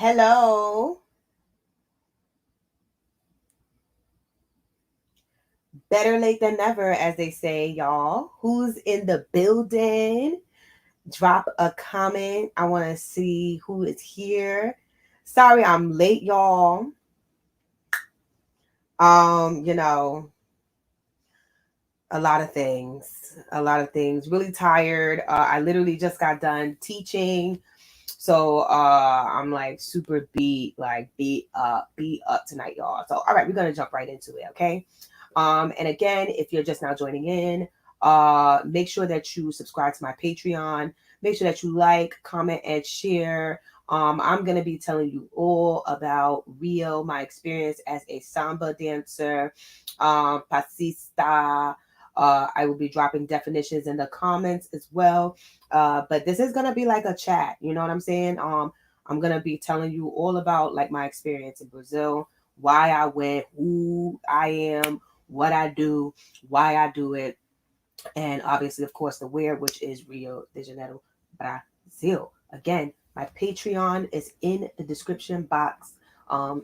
Hello. Better late than never, as they say, y'all. Who's in the building? Drop a comment. I want to see who is here. Sorry, I'm late, y'all. Um, you know, a lot of things. A lot of things. Really tired. I literally just got done teaching. So I'm like super beat up tonight, y'all. So all right, we're gonna jump right into it, okay? And again, if you're just now joining in, make sure that you subscribe to my Patreon. Make sure that you like, comment, and share. I'm gonna be telling you all about Rio, my experience as a samba dancer, passista. I will be dropping definitions in the comments as well. But this is gonna be like a chat, you know what I'm saying? I'm gonna be telling you all about like my experience in Brazil, why I went, who I am, what I do, why I do it, and obviously, of course, the where, which is Rio de Janeiro, Brazil. Again, my Patreon is in the description box.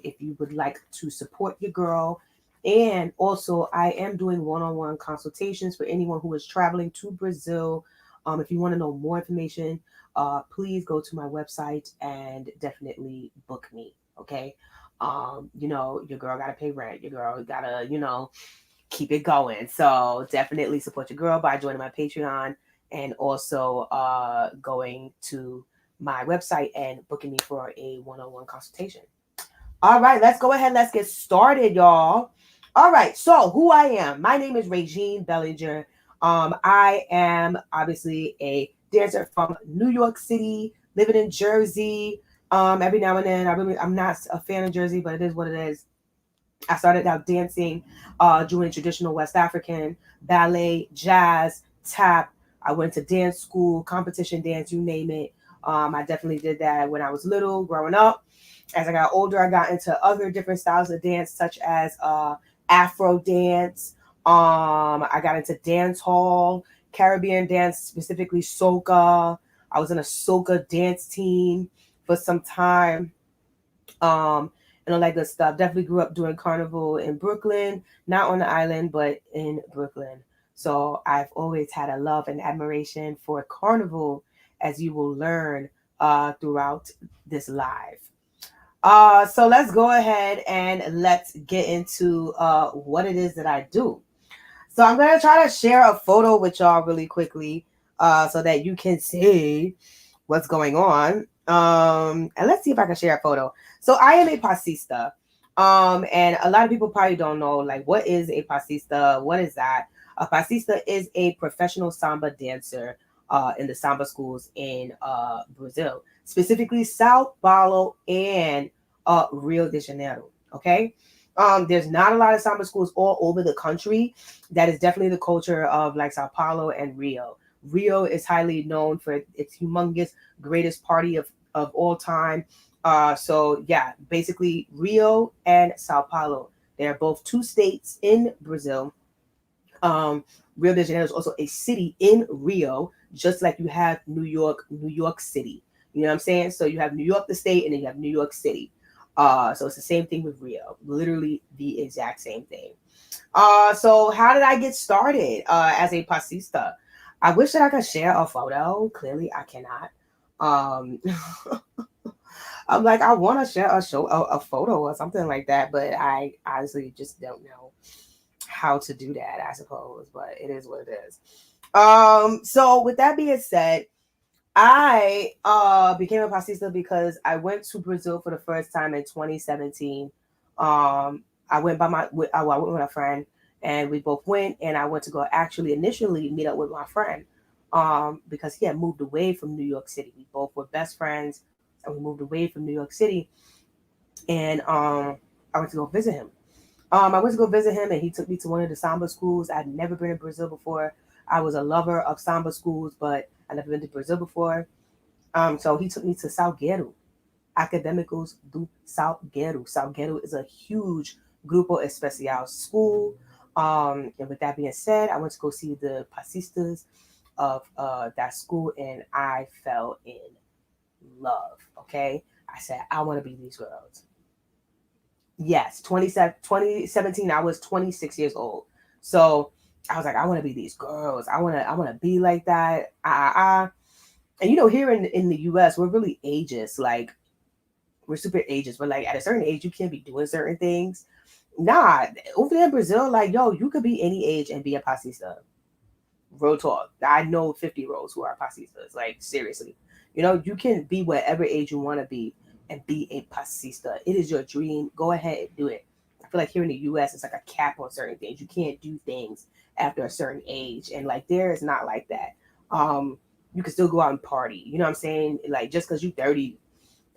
If you would like to support your girl. And also, I am doing one-on-one consultations for anyone who is traveling to Brazil. If you want to know more information, please go to my website and definitely book me. Okay. Your girl gotta pay rent. Your girl gotta, keep it going. So definitely support your girl by joining my Patreon and also going to my website and booking me for a one-on-one consultation. All right, let's go ahead. Let's get started, y'all. All right, so who I am. My name is Regine Bellinger. I am obviously a dancer from New York City, living in Jersey. Every now and then, I'm not a fan of Jersey, but it is what it is. I started out dancing, doing traditional West African, ballet, jazz, tap. I went to dance school, competition dance, you name it. I definitely did that when I was little, growing up. As I got older, I got into other different styles of dance, such as Afro dance. I got into dance hall, Caribbean dance, specifically soca. I was in a soca dance team for some time. And all that good stuff. Definitely grew up doing carnival in Brooklyn, not on the island, but in Brooklyn. So I've always had a love and admiration for carnival, as you will learn throughout this live. So let's go ahead and let's get into what it is that I do. So I'm going to try to share a photo with y'all really quickly so that you can see what's going on. And let's see if I can share a photo. So I am a passista. And a lot of people probably don't know, like, what is a passista? What is that? A passista is a professional samba dancer in the samba schools in Brazil, specifically Sao Paulo and Rio de Janeiro. Okay. There's not a lot of samba schools all over the country. That is definitely the culture of like Sao Paulo and Rio. Rio is highly known for its humongous greatest party of all time. So yeah, basically Rio and Sao Paulo. They are both two states in Brazil. Um, Rio de Janeiro is also a city in Rio, just like you have New York City. You know what I'm saying? So you have New York the state, and then you have New York City. So it's the same thing with Rio, literally the exact same thing. So how did I get started as a passista? I wish that I could share a photo. Clearly, I cannot. Um, I'm like, I want to share a photo or something like that, but I honestly just don't know how to do that, I suppose. But it is what it is. So with that being said, I became a passista because I went to Brazil for the first time in 2017. I went I went with a friend, and we both went, and I went to go actually initially meet up with my friend, because he had moved away from New York City. We both were best friends, and we moved away from New York City, and I went to go visit him. I went to go visit him, and he took me to one of the samba schools. I'd never been in Brazil before. I was a lover of samba schools, but I never been to Brazil before. So he took me to Salgueiro, Acadêmicos do Salgueiro. Salgueiro is a huge Grupo Especial school. And with that being said, I went to go see the passistas of that school, and I fell in love. Okay, I said, I want to be these girls. Yes, 2017, I was 26 years old. So I was like, I want to be these girls. I want to be like that. And here in the US, we're really ageist. Like, we're super ageist. But like at a certain age, you can't be doing certain things. Nah, over there in Brazil, like, yo, you could be any age and be a passista. Real talk. I know 50-year-olds who are passistas. Like, seriously. You can be whatever age you want to be and be a passista. It is your dream. Go ahead and do it. I feel like here in the US, it's like a cap on certain things. You can't do things after a certain age. And like, there is not like that. You can still go out and party. You know what I'm saying? Like, just because you're 30.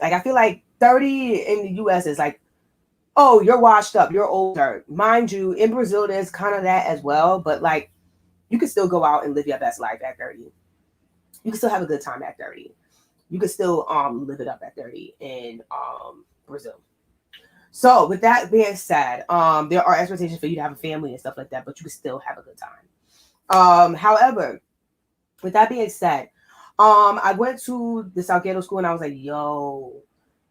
Like, I feel like 30 in the US is like, oh, you're washed up. You're older. Mind you, in Brazil, there's kind of that as well. But like, you can still go out and live your best life at 30. You can still have a good time at 30. You can still live it up at 30 in Brazil. So with that being said, there are expectations for you to have a family and stuff like that, but you can still have a good time. However, with that being said, I went to the Salguero school and I was like, yo,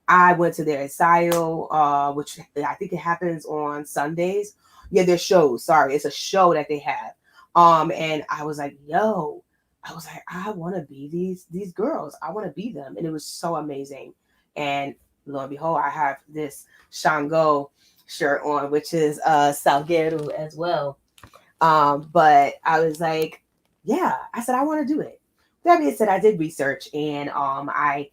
I went to their ensayo, which I think it happens on Sundays. Yeah, their shows. Sorry, it's a show that they have. And I was like, yo, I want to be these girls. I want to be them. And it was so amazing. And lo and behold, I have this Shango shirt on, which is Salguero as well. But I was like, yeah, I said, I want to do it. That being said, I did research and I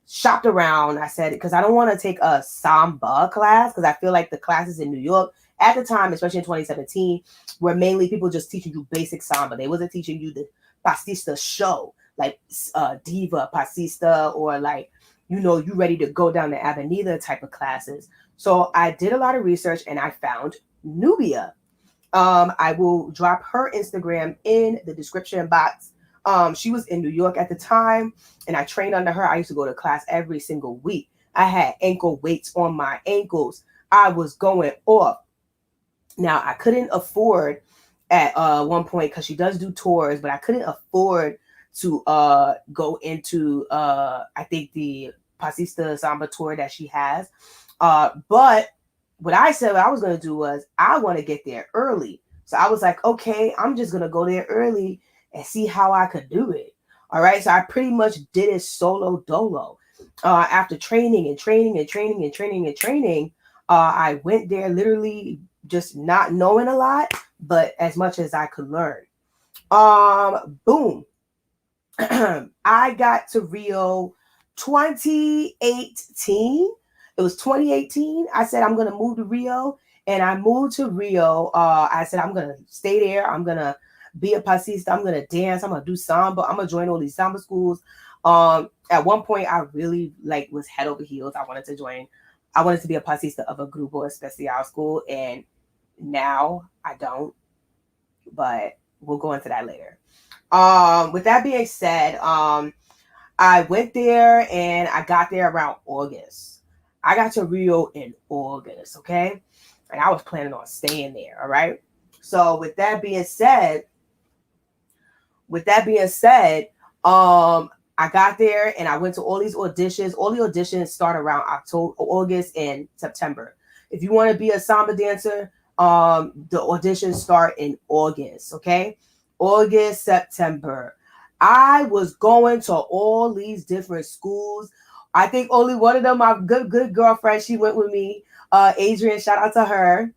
shopped around. I said, because I don't want to take a samba class because I feel like the classes in New York at the time, especially in 2017, were mainly people just teaching you basic samba. They wasn't teaching you the Passista show, like diva Passista, or like, you ready to go down the Avenida type of classes. So I did a lot of research and I found Nubia. I will drop her Instagram in the description box. She was in New York at the time and I trained under her. I used to go to class every single week. I had ankle weights on my ankles. I was going off. Now, I couldn't afford at one point, because she does do tours, but I couldn't afford to go into, I think, the Passista Samba tour that she has. But what I said what I was going to do was I want to get there early. So I was like, okay, I'm just going to go there early and see how I could do it. All right. So I pretty much did it solo dolo. After training, I went there literally just not knowing a lot, but as much as I could learn. Boom. I got to Rio 2018. It was 2018. I said, I'm going to move to Rio. And I moved to Rio. I said, I'm going to stay there. I'm going to be a passista. I'm going to dance. I'm going to do samba. I'm going to join all these samba schools. At one point, I really was head over heels. I wanted to be a passista of a Grupo Especial school. And now I don't. But we'll go into that later. With that being said, I went there and I got there around August. I got to Rio in August, okay? And I was planning on staying there, all right? So with that being said, I got there and I went to all these auditions. All the auditions start around August and September. If you want to be a samba dancer, the auditions start in August, okay? August, September. I was going to all these different schools. I think only one of them, my good girlfriend, she went with me. Adrian, shout out to her.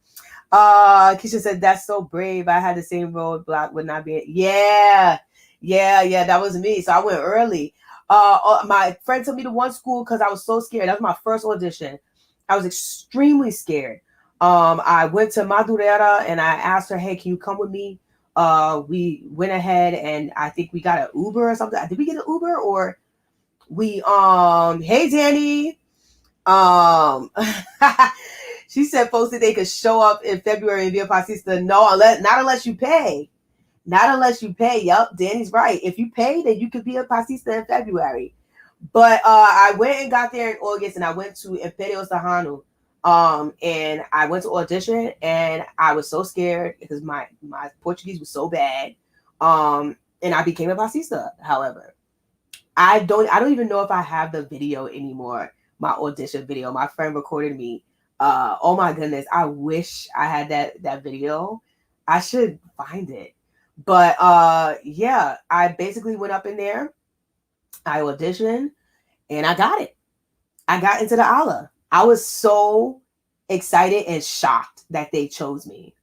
Keisha said, that's so brave. I had the same roadblock with not being. Yeah, that was me. So I went early. My friend took me to one school because I was so scared. That was my first audition. I was extremely scared. I went to Madureira and I asked her, hey, can you come with me? We went ahead and I think we got an Uber or something. Did we get an Uber or we, hey, Danny. She said folks that they could show up in February and be a passista. No, not unless you pay. Not unless you pay. Yep, Danny's right. If you pay, then you could be a passista in February. But I went and got there in August and I went to Imperio Serrano. And I went to audition and I was so scared because my Portuguese was so bad. And I became a passista, however. I don't even know if I have the video anymore, my audition video. My friend recorded me. Oh my goodness, I wish I had that video. I should find it. But yeah, I basically went up in there. I auditioned and I got it. I got into the ala. I was so excited and shocked that they chose me.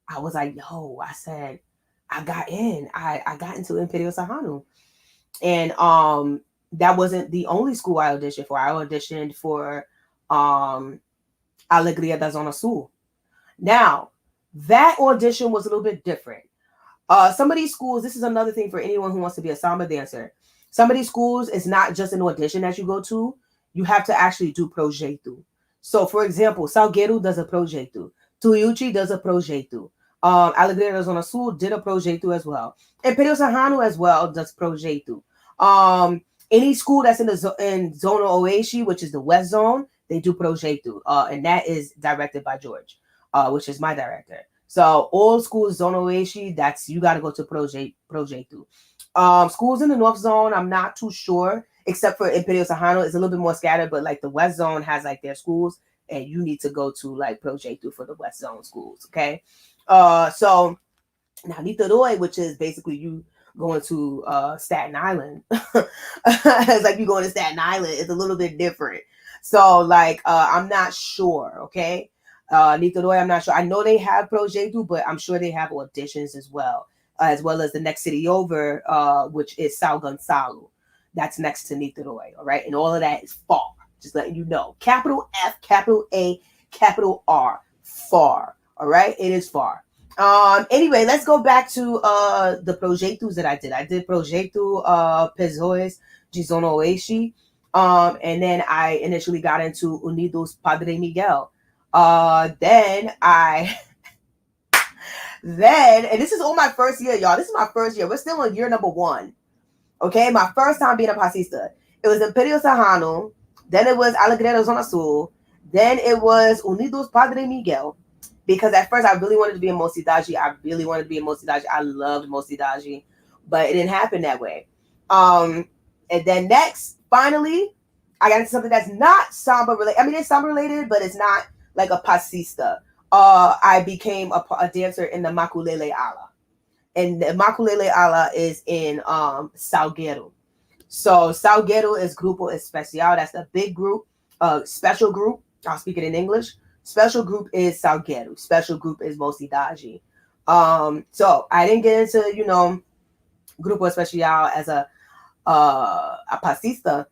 I was like, yo, I said, I got in. I got into Imperio Sahanu. And that wasn't the only school I auditioned for. I auditioned for Alegria da Zona Sul. Now, that audition was a little bit different. Some of these schools, this is another thing for anyone who wants to be a samba dancer. Some of these schools, it's not just an audition that you go to. You have to actually do projeto. So, for example, Salgueiro does a projeto. Tuiuti does a projeto. Alegria da Zona Sul did a projeto as well. And Pedro Serrano as well does projeto. Any school that's in Zona Oeste, which is the West Zone, they do projeto. And that is directed by George, which is my director. So all schools Zona Oeste, that's you got to go to projeto. Schools in the North Zone, I'm not too sure, except for Imperio Sahano, it's a little bit more scattered, but like the West Zone has like their schools, and you need to go to like projeto for the West Zone schools. Okay. So now Niterói, which is basically you going to Staten Island. It's like you going to Staten Island. It's a little bit different. So like I'm not sure. Okay. Niterói, I'm not sure. I know they have projeto, but I'm sure they have auditions as well as the next city over, which is São Gonçalo. That's next to Niterói. All right. And all of that is far. Just letting you know. Capital F, capital A, capital R. Far. All right. It is far. Anyway, let's go back to the projetos that I did. I did projeto Pessoas de Zona Oeste. And then I initially got into Unidos Padre Miguel. Then and this is all my first year, y'all. This is my first year. We're still on year number 1. Okay, my first time being a passista. It was Imperio Sahano. Then it was Alegria da Zona Sul. Then it was Unidos Padre Miguel. Because at first I really wanted to be in Mocidade. I loved Mocidade, but it didn't happen that way. And then next, finally, I got into something that's not samba related. I mean, it's samba related, but it's not like a passista. I became a dancer in the Maculele Ala. And the Maculele Ala is in Salgueiro. So Salgueiro is Grupo Especial. That's the big group, special group. I'll speak it in English. Special group is Salgueiro. Special group is Mocidade. So I didn't get into, Grupo Especial as a passista,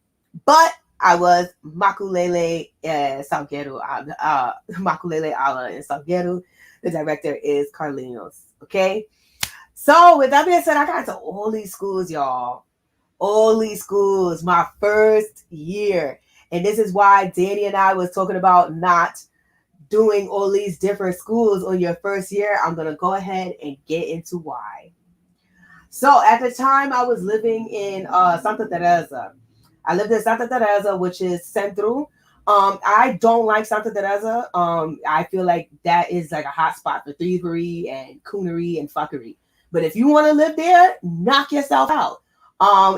but I was Maculele Salgueiro, Maculele Ala in Salgueiro. The director is Carlinhos. Okay. So with that being said, I got into all these schools, y'all. All these schools, my first year. And this is why Danny and I was talking about not doing all these different schools on your first year. I'm going to go ahead and get into why. So at the time I was living in Santa Teresa. I lived in Santa Teresa, which is Centro. I don't like Santa Teresa. I feel like that is like a hot spot for thievery and coonery and fuckery. But if you want to live there, knock yourself out.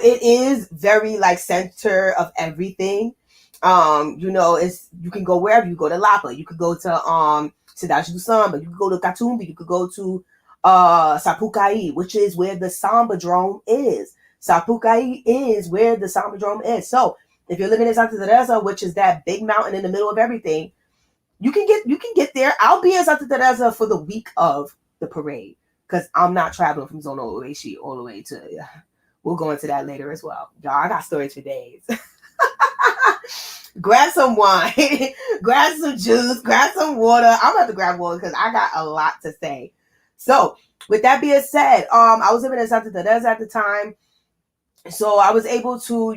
It is very like center of everything. It's you can go wherever. You go to Lapa, you could go to Cidade do Samba, you could go to Catumbi, you could go to Sapucaí, which is where the Samba Drome is. Sapucaí is where the Samba Drome is. So if you're living in Santa Teresa, which is that big mountain in the middle of everything, you can get there. I'll be in Santa Teresa for the week of the parade because I'm not traveling from Zona Oeste all the way to. We'll go into that later as well, y'all. I got stories for days. Grab some wine, grab some juice, grab some water. I'm about to grab water because I got a lot to say. So with that being said, I was living in Santa Teresa at the time. So I was able to,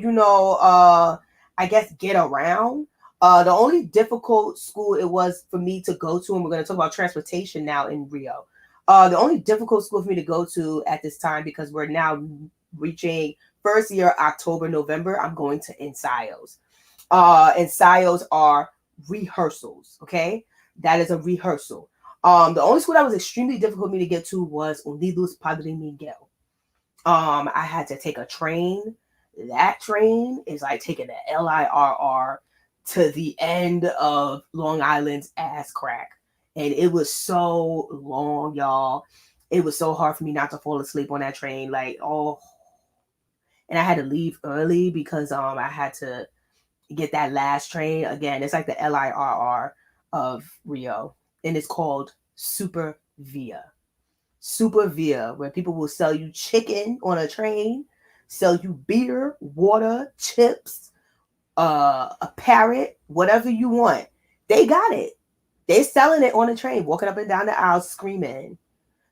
I guess get around. The only difficult school it was for me to go to, and we're going to talk about transportation now in Rio. The only difficult school for me to go to at this time, because we're now reaching first year, October, November, I'm going to ensayos. Ensayos are rehearsals. Okay. That is a rehearsal. The only school that was extremely difficult for me to get to was Unidos Padre Miguel. I had to take a train. That train is like taking the LIRR to the end of Long Island's ass crack. And it was so long, y'all. It was so hard for me not to fall asleep on that train. Like, oh, and I had to leave early because I had to get that last train. Again, it's like the LIRR of Rio. And it's called Super Via. Super Via, where people will sell you chicken on a train, sell you beer, water, chips, a parrot, whatever you want. They got it. They selling it on the train, walking up and down the aisle screaming,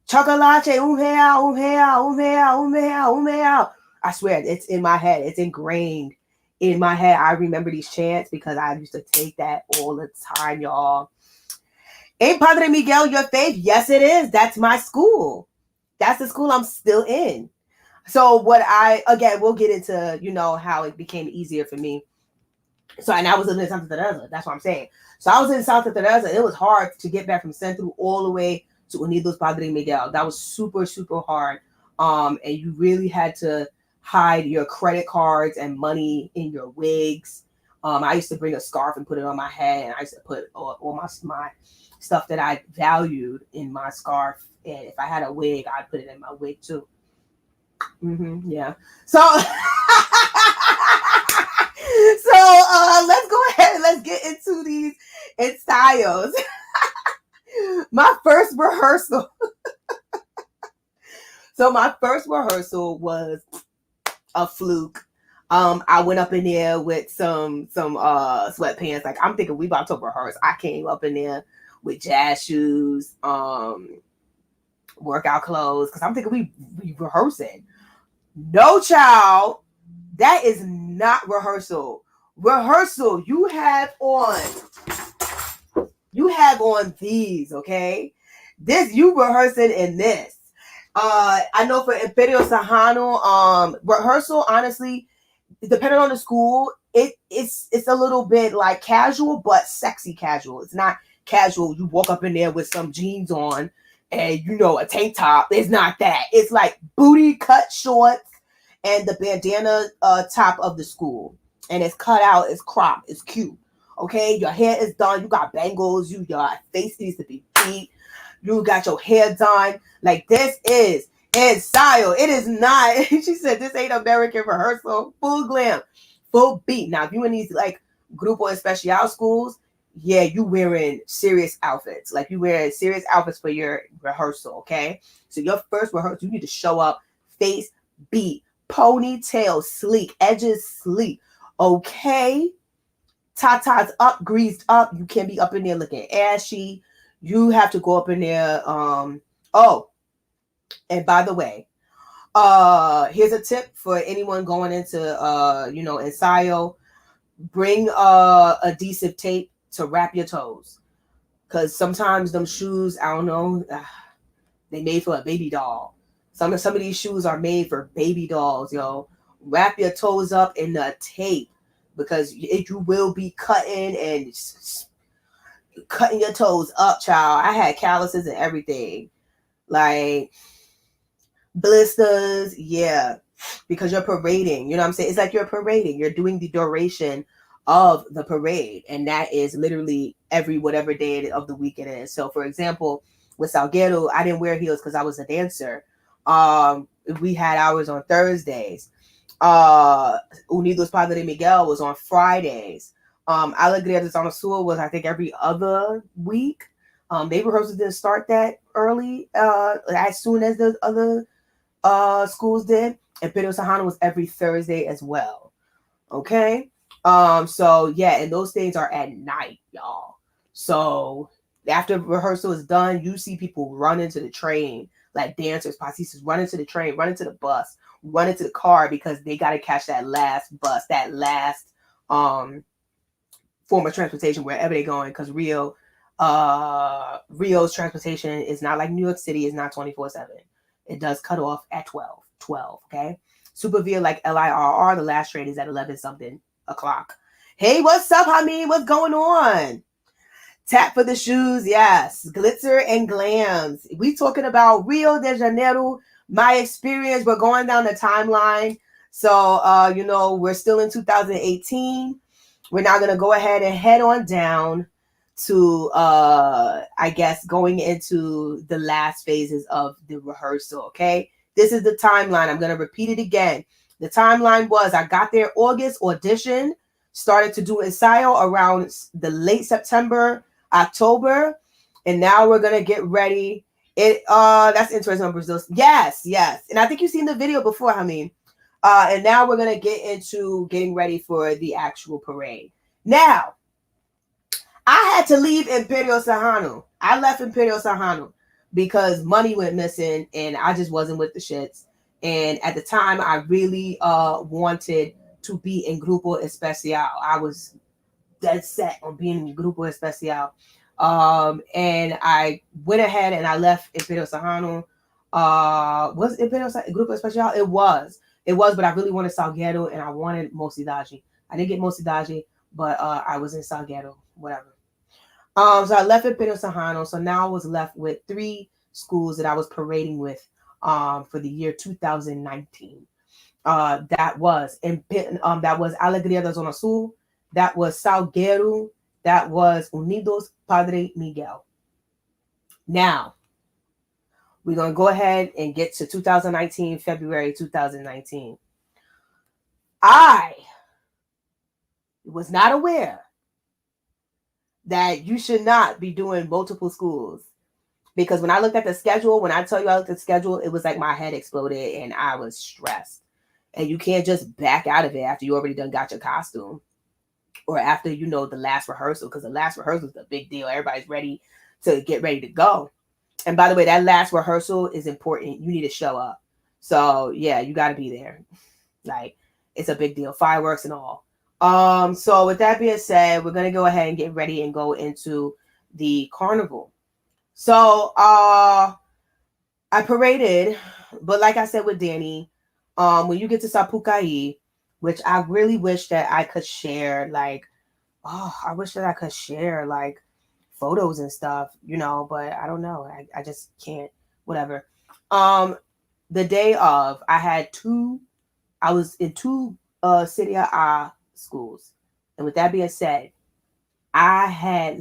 "Chocolate, un real, un real, un real, un real, un real." I swear, it's in my head. It's ingrained in my head. I remember these chants because I used to take that all the time, y'all. Ain't Padre Miguel your faith? Yes, it is. That's my school. That's the school I'm still in. So again, we'll get into, how it became easier for me. So, and I was living in Santa Teresa. That's what I'm saying. So I was in Santa Teresa, and it was hard to get back from Central all the way to Unidos Padre Miguel. That was super, super hard. And you really had to hide your credit cards and money in your wigs. I used to bring a scarf and put it on my head, and I used to put all my stuff that I valued in my scarf. And if I had a wig, I'd put it in my wig too. Yeah. So, let's go ahead and let's get into these ensayos. My first rehearsal. So my first rehearsal was a fluke. I went up in there with some sweatpants. Like, I'm thinking we about to rehearse. I came up in there with jazz shoes, workout clothes, because I'm thinking we rehearsing. No, child, that is not rehearsal. Rehearsal, you have on these, okay? This, you rehearsing in this. I know for Imperio Sahano, rehearsal, honestly, depending on the school, it's a little bit like casual, but sexy casual. It's not casual. You walk up in there with some jeans on and, a tank top. It's not that. It's like booty cut shorts and the bandana top of the school. And it's cut out, it's cropped, it's cute. Okay, your hair is done. You got bangles. Your face needs to be beat. You got your hair done. Like, this is ensayo. It is not. She said, this ain't American rehearsal. Full glam, full beat. Now, if you in these like Grupo Especial schools, yeah, you wearing serious outfits. Like, you wearing serious outfits for your rehearsal. Okay, so your first rehearsal, you need to show up, face beat, ponytail sleek, edges sleek. Okay. Tatas up, greased up. You can't be up in there looking ashy. You have to go up in there. Oh, and by the way, here's a tip for anyone going into ensayo. Bring a adhesive tape to wrap your toes, because sometimes them shoes, I don't know, they made for a baby doll. Some of these shoes are made for baby dolls, yo. Wrap your toes up in the tape, because you will be cutting your toes up, child. I had calluses and everything, like blisters, yeah, because you're parading. You know what I'm saying? It's like you're parading. You're doing the duration of the parade, and that is literally every whatever day of the week it is. So, for example, with Salguero, I didn't wear heels because I was a dancer. We had ours on Thursdays. Unidos Padre Miguel was on Fridays. Alegria de Zona Sur was, I think, every other week. They rehearsals didn't start that early, as soon as the other schools did. And Pedro Sahana was every Thursday as well. Okay. So yeah, and those things are at night, y'all. So after rehearsal is done, you see people run into the train, like dancers, passistas, run into the train, run into the bus, run into the car, because they got to catch that last bus, that last form of transportation wherever they're going, because Rio's transportation is not like New York City. It's not 24/7. It does cut off at 12, okay? Super Via, like LIRR, the last train is at 11 something o'clock. Hey, what's up, Hamid? What's going on? Tap for the shoes, yes. Glitzer and glams. We talking about Rio de Janeiro, my experience. We're going down the timeline. So, we're still in 2018. we're now going to go ahead and head on down to I guess going into the last phases of the rehearsal. Okay, this is the timeline. I'm going to repeat it again. The timeline was I got there August, audition, started to do ensayo around the late September, October, and now we're going to get ready. That's interesting on Brazil. Yes, and I think you've seen the video before, and now we're going to get into getting ready for the actual parade. Now, I had to leave Imperial Serrano. I left Imperial Serrano because money went missing and I just wasn't with the shits. And at the time, I really wanted to be in Grupo Especial. I was dead set on being in Grupo Especial. And I went ahead and I left Imperial Serrano. Was Imperial Grupo Especial? It was, but I really wanted Salguero and I wanted Mocidade. I didn't get Mocidade, but I was in Salguero, whatever. So I left Imperial Serrano. So now I was left with 3 schools that I was parading with for the year 2019. That was Alegria da Zona Sul, that was Salguero, that was Unidos Padre Miguel. Now, we're going to go ahead and get to 2019, February 2019. I was not aware that you should not be doing multiple schools. Because when I looked at the schedule, when I tell you I looked at the schedule, it was like my head exploded and I was stressed. And you can't just back out of it after you already done got your costume. Or after, the last rehearsal. Because the last rehearsal is the big deal. Everybody's ready to get ready to go. And by the way, that last rehearsal is important. You need to show up. So, yeah, you got to be there. Like, it's a big deal. Fireworks and all. So with that being said, we're going to go ahead and get ready and go into the carnival. So, I paraded, but like I said with Danny, when you get to Sapucaí, which I really wish that I could share, like, I wish that I could share, like, photos and stuff, but I don't know. I just can't, whatever. The day of, I was in 2 Serie A schools. And with that being said, I had,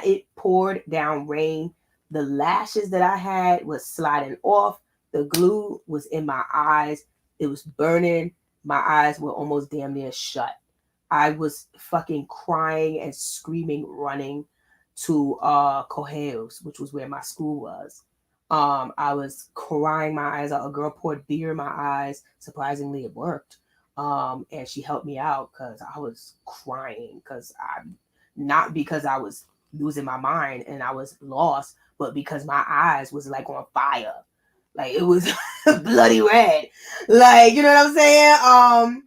it poured down rain. The lashes that I had was sliding off. The glue was in my eyes. It was burning. My eyes were almost damn near shut. I was fucking crying and screaming, running to Correios, which was where my school was. I was crying my eyes out. A girl poured beer in my eyes. Surprisingly, it worked. And she helped me out because I was crying not because I was losing my mind and I was lost, but because my eyes was like on fire. Like it was bloody red. Like, you know what I'm saying?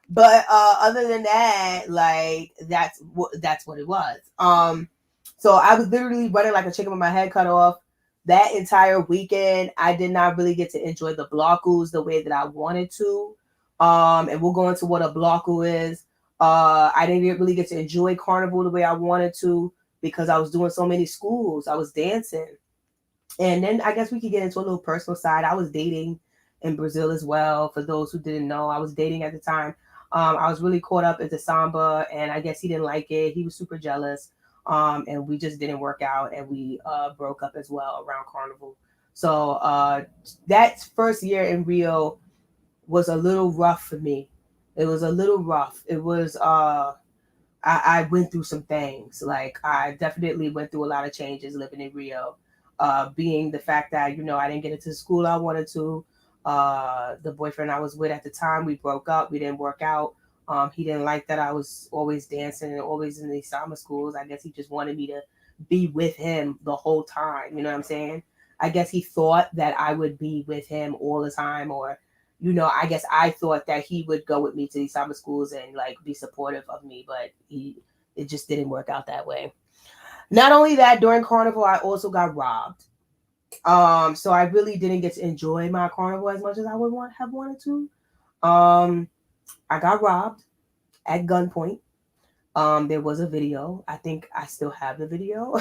But other than that, like that's what it was. So I was literally running like a chicken with my head cut off. That entire weekend, I did not really get to enjoy the Blocos the way that I wanted to. And we'll go into what a Bloco is. I didn't really get to enjoy Carnival the way I wanted to because I was doing so many schools. I was dancing. And then I guess we could get into a little personal side. I was dating in Brazil as well. For those who didn't know, I was dating at the time. I was really caught up into samba, and I guess he didn't like it. He was super jealous. And we just didn't work out, and we broke up as well around Carnival. So that first year in Rio was a little rough for me. It was a little rough. It was I went through some things. Like I definitely went through a lot of changes living in Rio. Being the fact that, I didn't get into the school I wanted to. The boyfriend I was with at the time, we broke up. We didn't work out. He didn't like that I was always dancing and always in these summer schools. I guess he just wanted me to be with him the whole time. You know what I'm saying? I guess he thought that I would be with him all the time, or I guess I thought that he would go with me to these summer schools and like be supportive of me, but it just didn't work out that way. Not only that, during Carnival, I also got robbed. So I really didn't get to enjoy my Carnival as much as I would have wanted to. I got robbed at gunpoint. There was a video. I think I still have the video.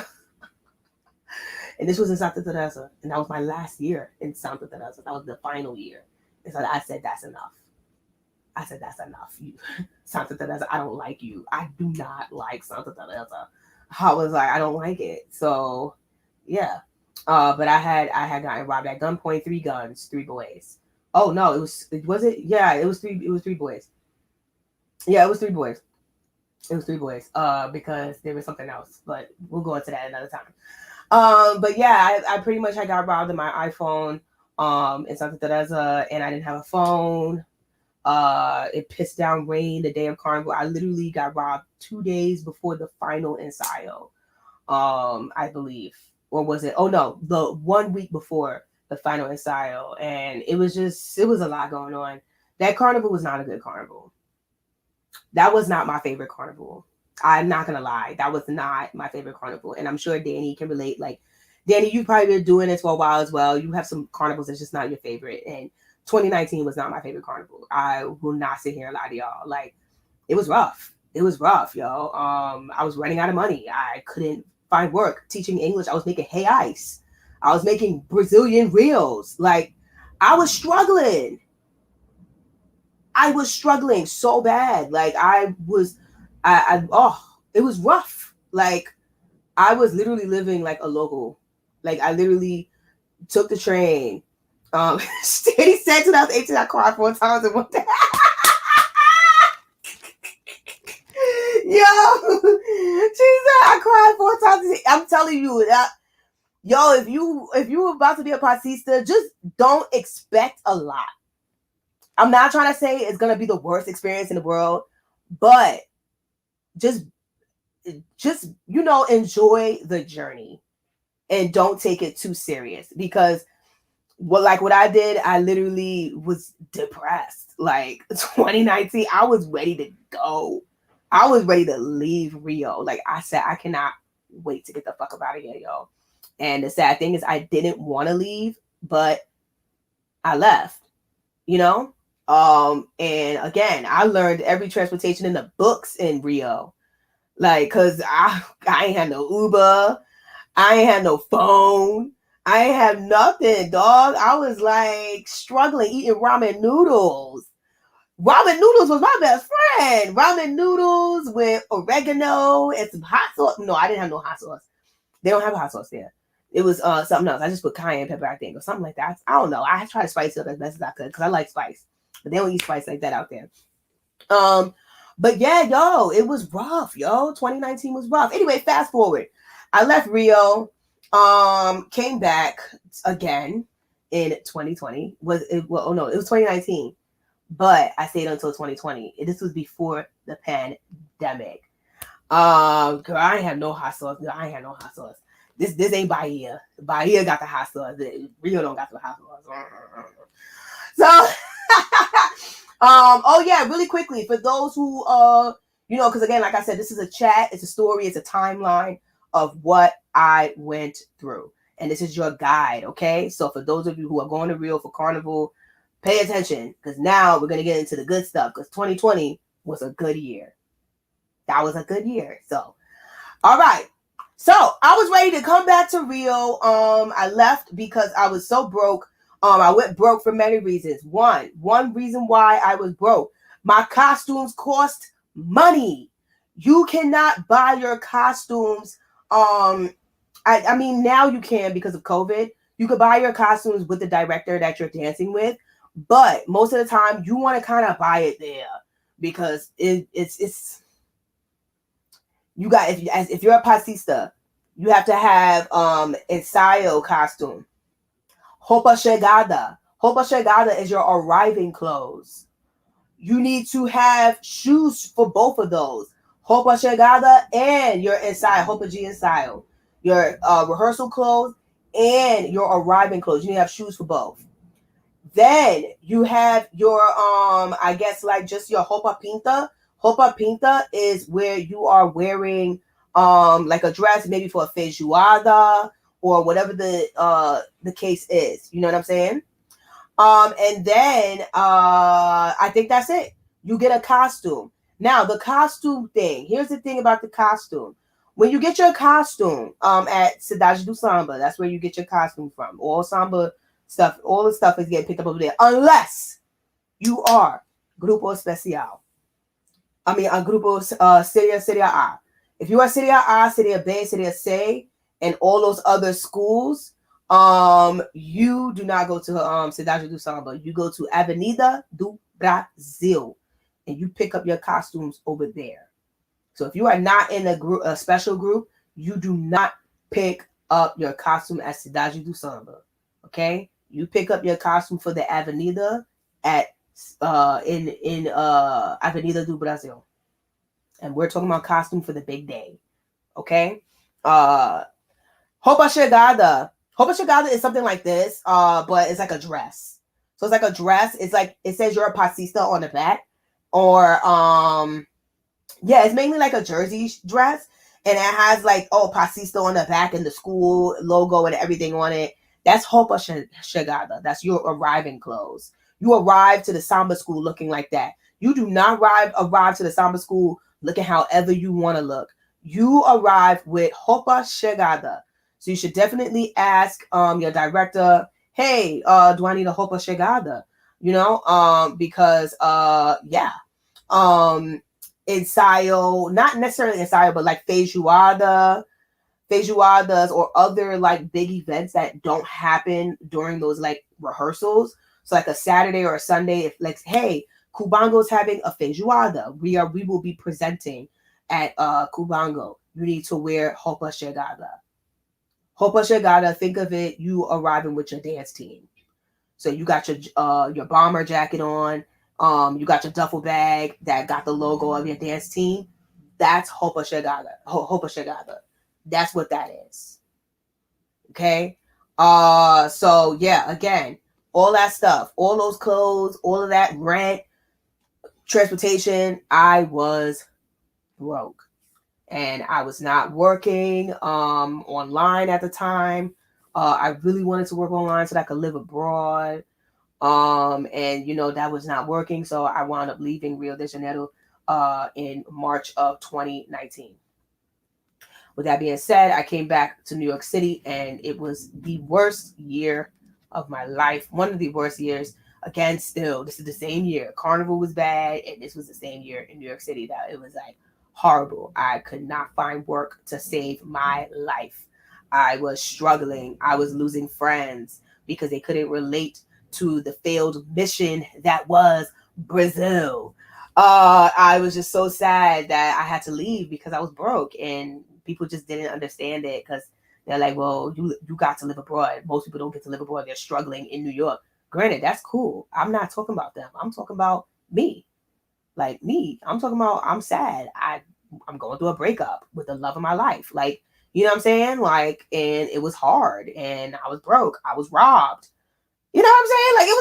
And this was in Santa Teresa. And that was my last year in Santa Teresa. That was the final year. And so I said, that's enough. I said, that's enough. You, Santa Teresa, I don't like you. I do not like Santa Teresa. I was like, I don't like it. So, yeah. But I had gotten robbed at gunpoint, 3 guns, 3 boys. Oh no, was it? Yeah, it was 3 boys. Yeah, it was 3 boys. It was 3 boys. Because there was something else, but we'll go into that another time. But yeah, I pretty much I got robbed of my iPhone in Santa Teresa, and I didn't have a phone. It pissed down rain the day of Carnival. I literally got robbed 2 days before the final ensayo. I believe, or was it? Oh no, the 1 week before the final ensayo, and it was a lot going on. That carnival was not a good carnival. That was not my favorite carnival. I'm not gonna lie, that was not my favorite carnival, and I'm sure Danny can relate. Like, Danny, you've probably been doing this for a while as well. You have some carnivals that's just not your favorite, and 2019 was not my favorite carnival. I will not sit here and lie to y'all. Like, it was rough. It was rough, yo. I was running out of money. I couldn't find work teaching English. I was making hay ice. I was making Brazilian reels. Like, I was struggling. I was struggling so bad. Like, it was rough. Like, I was literally living like a local. Like, I literally took the train. He said 2018, I cried 4 times in one day. Yo, Jesus, I cried 4 times. I'm telling you, yo, if you were about to be a Passista, just don't expect a lot. I'm not trying to say it's gonna be the worst experience in the world, but just enjoy the journey and don't take it too serious, because what I did, I literally was depressed. Like, 2019, I was ready to go. I was ready to leave Rio. Like, I said, I cannot wait to get the fuck up out of here, yo. And the sad thing is, I didn't want to leave, but I left, you know? And again, I learned every transportation in the books in Rio. Like, cause I ain't had no Uber, I ain't had no phone, I ain't have nothing, dog. I was like struggling eating ramen noodles. Ramen noodles was my best friend. Ramen noodles with oregano and some hot sauce. No, I didn't have no hot sauce. They don't have hot sauce there. It was something else. I just put cayenne pepper, I think, or something like that. I don't know. I tried to spice it up as best as I could because I like spice, but they don't eat spice like that out there. But yeah, yo, it was rough, yo. 2019 was rough. Anyway, fast forward. I left Rio, came back again in 2020. It was 2019. But I stayed until 2020. This was before the pandemic. Girl, I ain't have no hot sauce. No, I ain't have no hot sauce. This ain't Bahia. Bahia got the hot sauce. Rio don't got the hot sauce. So, oh yeah, really quickly, for those who because again, like I said, this is a chat, it's a story, it's a timeline of what I went through. And this is your guide, okay? So for those of you who are going to Rio for Carnival, pay attention, because now we're going to get into the good stuff, because 2020 was a good year. That was a good year. So, all right. So I was ready to come back to Rio. I left because I was so broke. I went broke for many reasons. One reason why I was broke, my costumes cost money. You cannot buy your costumes. I mean, now you can because of COVID. You could buy your costumes with the director that you're dancing with, but most of the time you want to kind of buy it there because it's you got, if you're a Passista, you have to have ensayo costume. Roupa chegada. Roupa chegada is your arriving clothes. You need to have shoes for both of those. Roupa chegada and your ensayo, roupa de ensayo. Your rehearsal clothes and your arriving clothes. You need to have shoes for both. Then you have your I guess like just your roupa pinta. Roupa pinta is where you are wearing like a dress, maybe for a feijoada or whatever the case is. You know what I'm saying? And then I think that's it. You get a costume. Now the costume thing. Here's the thing about the costume. When you get your costume at Cidade do Samba, that's where you get your costume from. All Samba stuff, all the stuff is getting picked up over there. Unless you are Grupo Especial. I mean, Grupo Serie A. If you are Serie A, Serie B, Serie C, and all those other schools, you do not go to Cidade do Samba. You go to Avenida do Brasil, and you pick up your costumes over there. So if you are not in a special group, you do not pick up your costume at Cidade do Samba. Okay, you pick up your costume for the Avenida at in Avenida do Brasil, and we're talking about costume for the big day. Okay, Roupa Chegada. Roupa Chegada is something like this, but it's like a dress. So it's like a dress. It's like it says you're a Passista on the back, or yeah, it's mainly like a jersey dress, and it has like Passista on the back and the school logo and everything on it. That's Roupa Chegada. That's your arriving clothes. You arrive to the Samba school looking like that. You do not arrive to the Samba school looking however you want to look. You arrive with Roupa Chegada. So you should definitely ask your director, hey, do I need a Roupa Chegada? You know, because yeah. Ensayo, not necessarily ensayo, but like feijoadas or other like big events that don't happen during those like rehearsals. So like a Saturday or a Sunday, if like, hey, Cubango's having a feijoada, we will be presenting at Cubango. You need to wear Roupa Chegada. Roupa Chegada, think of it, you arriving with your dance team. So you got your bomber jacket on, you got your duffel bag that got the logo of your dance team. That's Roupa Chegada. Roupa Chegada. That's what that is. Okay? So yeah, again, all that stuff, all those clothes, all of that rent, transportation, I was broke. And I was not working online at the time. I really wanted to work online so that I could live abroad. And you know, that was not working. So I wound up leaving Rio de Janeiro in March of 2019. With that being said, I came back to New York City, and it was the worst year of my life. One of the worst years. Again, still, this is the same year. Carnival was bad, and this was the same year in New York City that it was like horrible. I could not find work to save my life. I was struggling. I was losing friends because they couldn't relate to the failed mission that was Brazil. I was just so sad that I had to leave because I was broke, and people just didn't understand it because they're like, well, you got to live abroad. Most people don't get to live abroad. They're struggling in New York. Granted, that's cool. I'm not talking about them. I'm talking about me. Like me. I'm talking about I'm sad. I'm going through a breakup with the love of my life. Like, you know what I'm saying? Like, and it was hard, and I was broke. I was robbed. You know what I'm saying? Like, it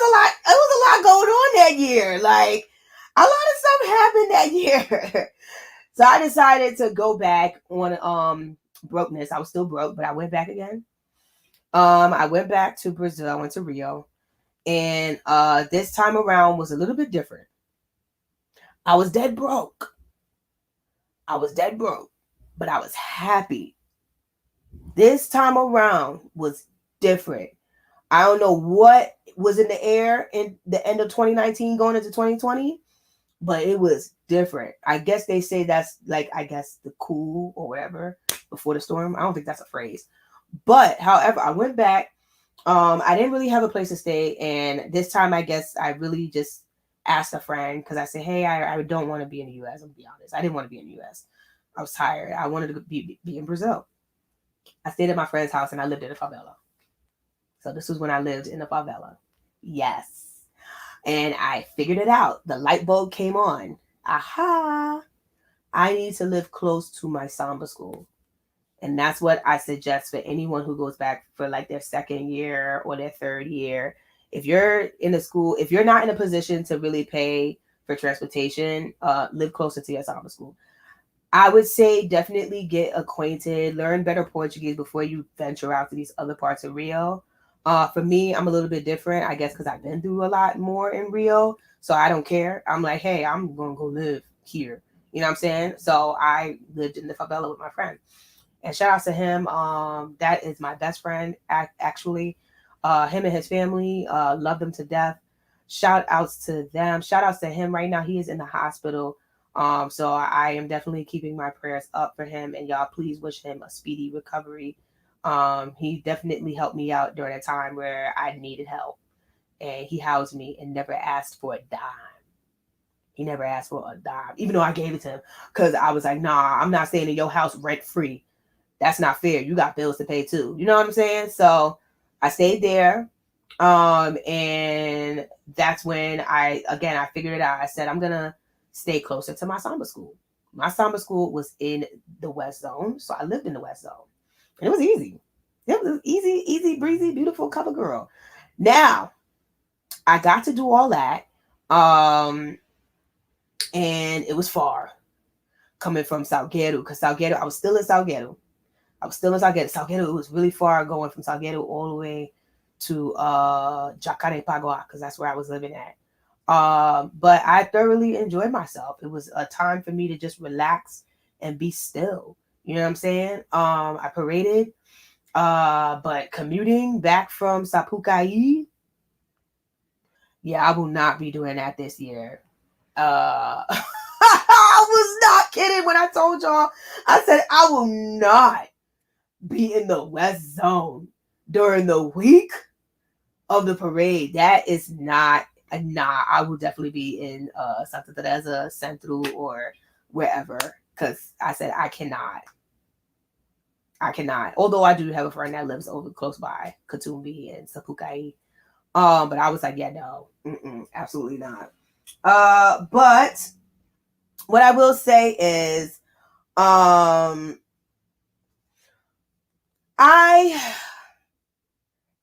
was a lot going on that year. Like, a lot of stuff happened that year. So I decided to go back on brokenness. I was still broke, but I went back again. I went back to Brazil. I went to Rio. And this time around was a little bit different. I was dead broke. But I was happy. This time around was different. I don't know what was in the air in the end of 2019 going into 2020, but it was different. I guess they say that's like, I guess the cool or whatever before the storm. I don't think that's a phrase. But however, I went back. I didn't really have a place to stay. And this time, I guess I really just asked a friend because I said, hey, I don't want to be in the U.S. I'm going to be honest. I didn't want to be in the U.S. I was tired. I wanted to be in Brazil. I stayed at my friend's house and I lived in a favela. So this was when I lived in a favela. Yes. And I figured it out. The light bulb came on. Aha. I need to live close to my Samba school. And that's what I suggest for anyone who goes back for like their second year or their third year. If you're in a school, if you're not in a position to really pay for transportation, live closer to your Samba school. I would say definitely get acquainted, learn better Portuguese before you venture out to these other parts of Rio. For me, I'm a little bit different, I guess, because I've been through a lot more in Rio. So I don't care. I'm like, hey, I'm going to go live here. You know what I'm saying? So I lived in the favela with my friend. And shout out to him. That is my best friend, actually. Him and his family, love them to death. shout outs to them. Shout outs to him right now. He is in the hospital. So I am definitely keeping my prayers up for him, and y'all please wish him a speedy recovery. He definitely helped me out during a time where I needed help, and he housed me and never asked for a dime. He never asked for a dime, even though I gave it to him, because I was like, nah, I'm not staying in your house rent free. That's not fair. You got bills to pay too. You know what I'm saying? So I stayed there. And that's when I figured it out. I said, I'm going to stay closer to my samba school. My samba school was in the West Zone. So I lived in the West Zone. And it was easy. It was easy, easy, breezy, beautiful cover girl. Now, I got to do all that. And it was far coming from Salguero, because Salguero, I was still in Salguero. Salguero, it was really far going from Salguero all the way to Jacarepaguá, because that's where I was living at. But I thoroughly enjoyed myself. It was a time for me to just relax and be still. You know what I'm saying? I paraded, but commuting back from Sapucaí, yeah, I will not be doing that this year. I was not kidding when I told y'all. I said I will not be in the West Zone during the week of the parade. That is not I will definitely be in Santa Teresa, Centro, or wherever, because I said I cannot. Although I do have a friend that lives over close by, Katumbi and Sapucaí. But I was like, yeah, no, absolutely not. But what I will say is, I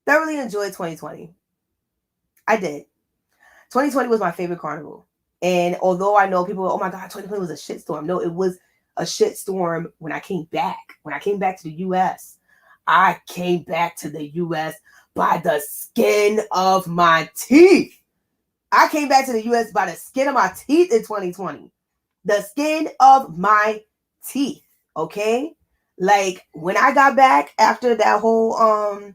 thoroughly enjoyed 2020. I did. 2020 was my favorite carnival. And although I know people, oh my God, 2020 was a shitstorm. No, it was a shitstorm when I came back. When I came back to the U.S. I came back to the U.S. by the skin of my teeth. I came back to the U.S. by the skin of my teeth in 2020. The skin of my teeth, okay? Like, when I got back after that whole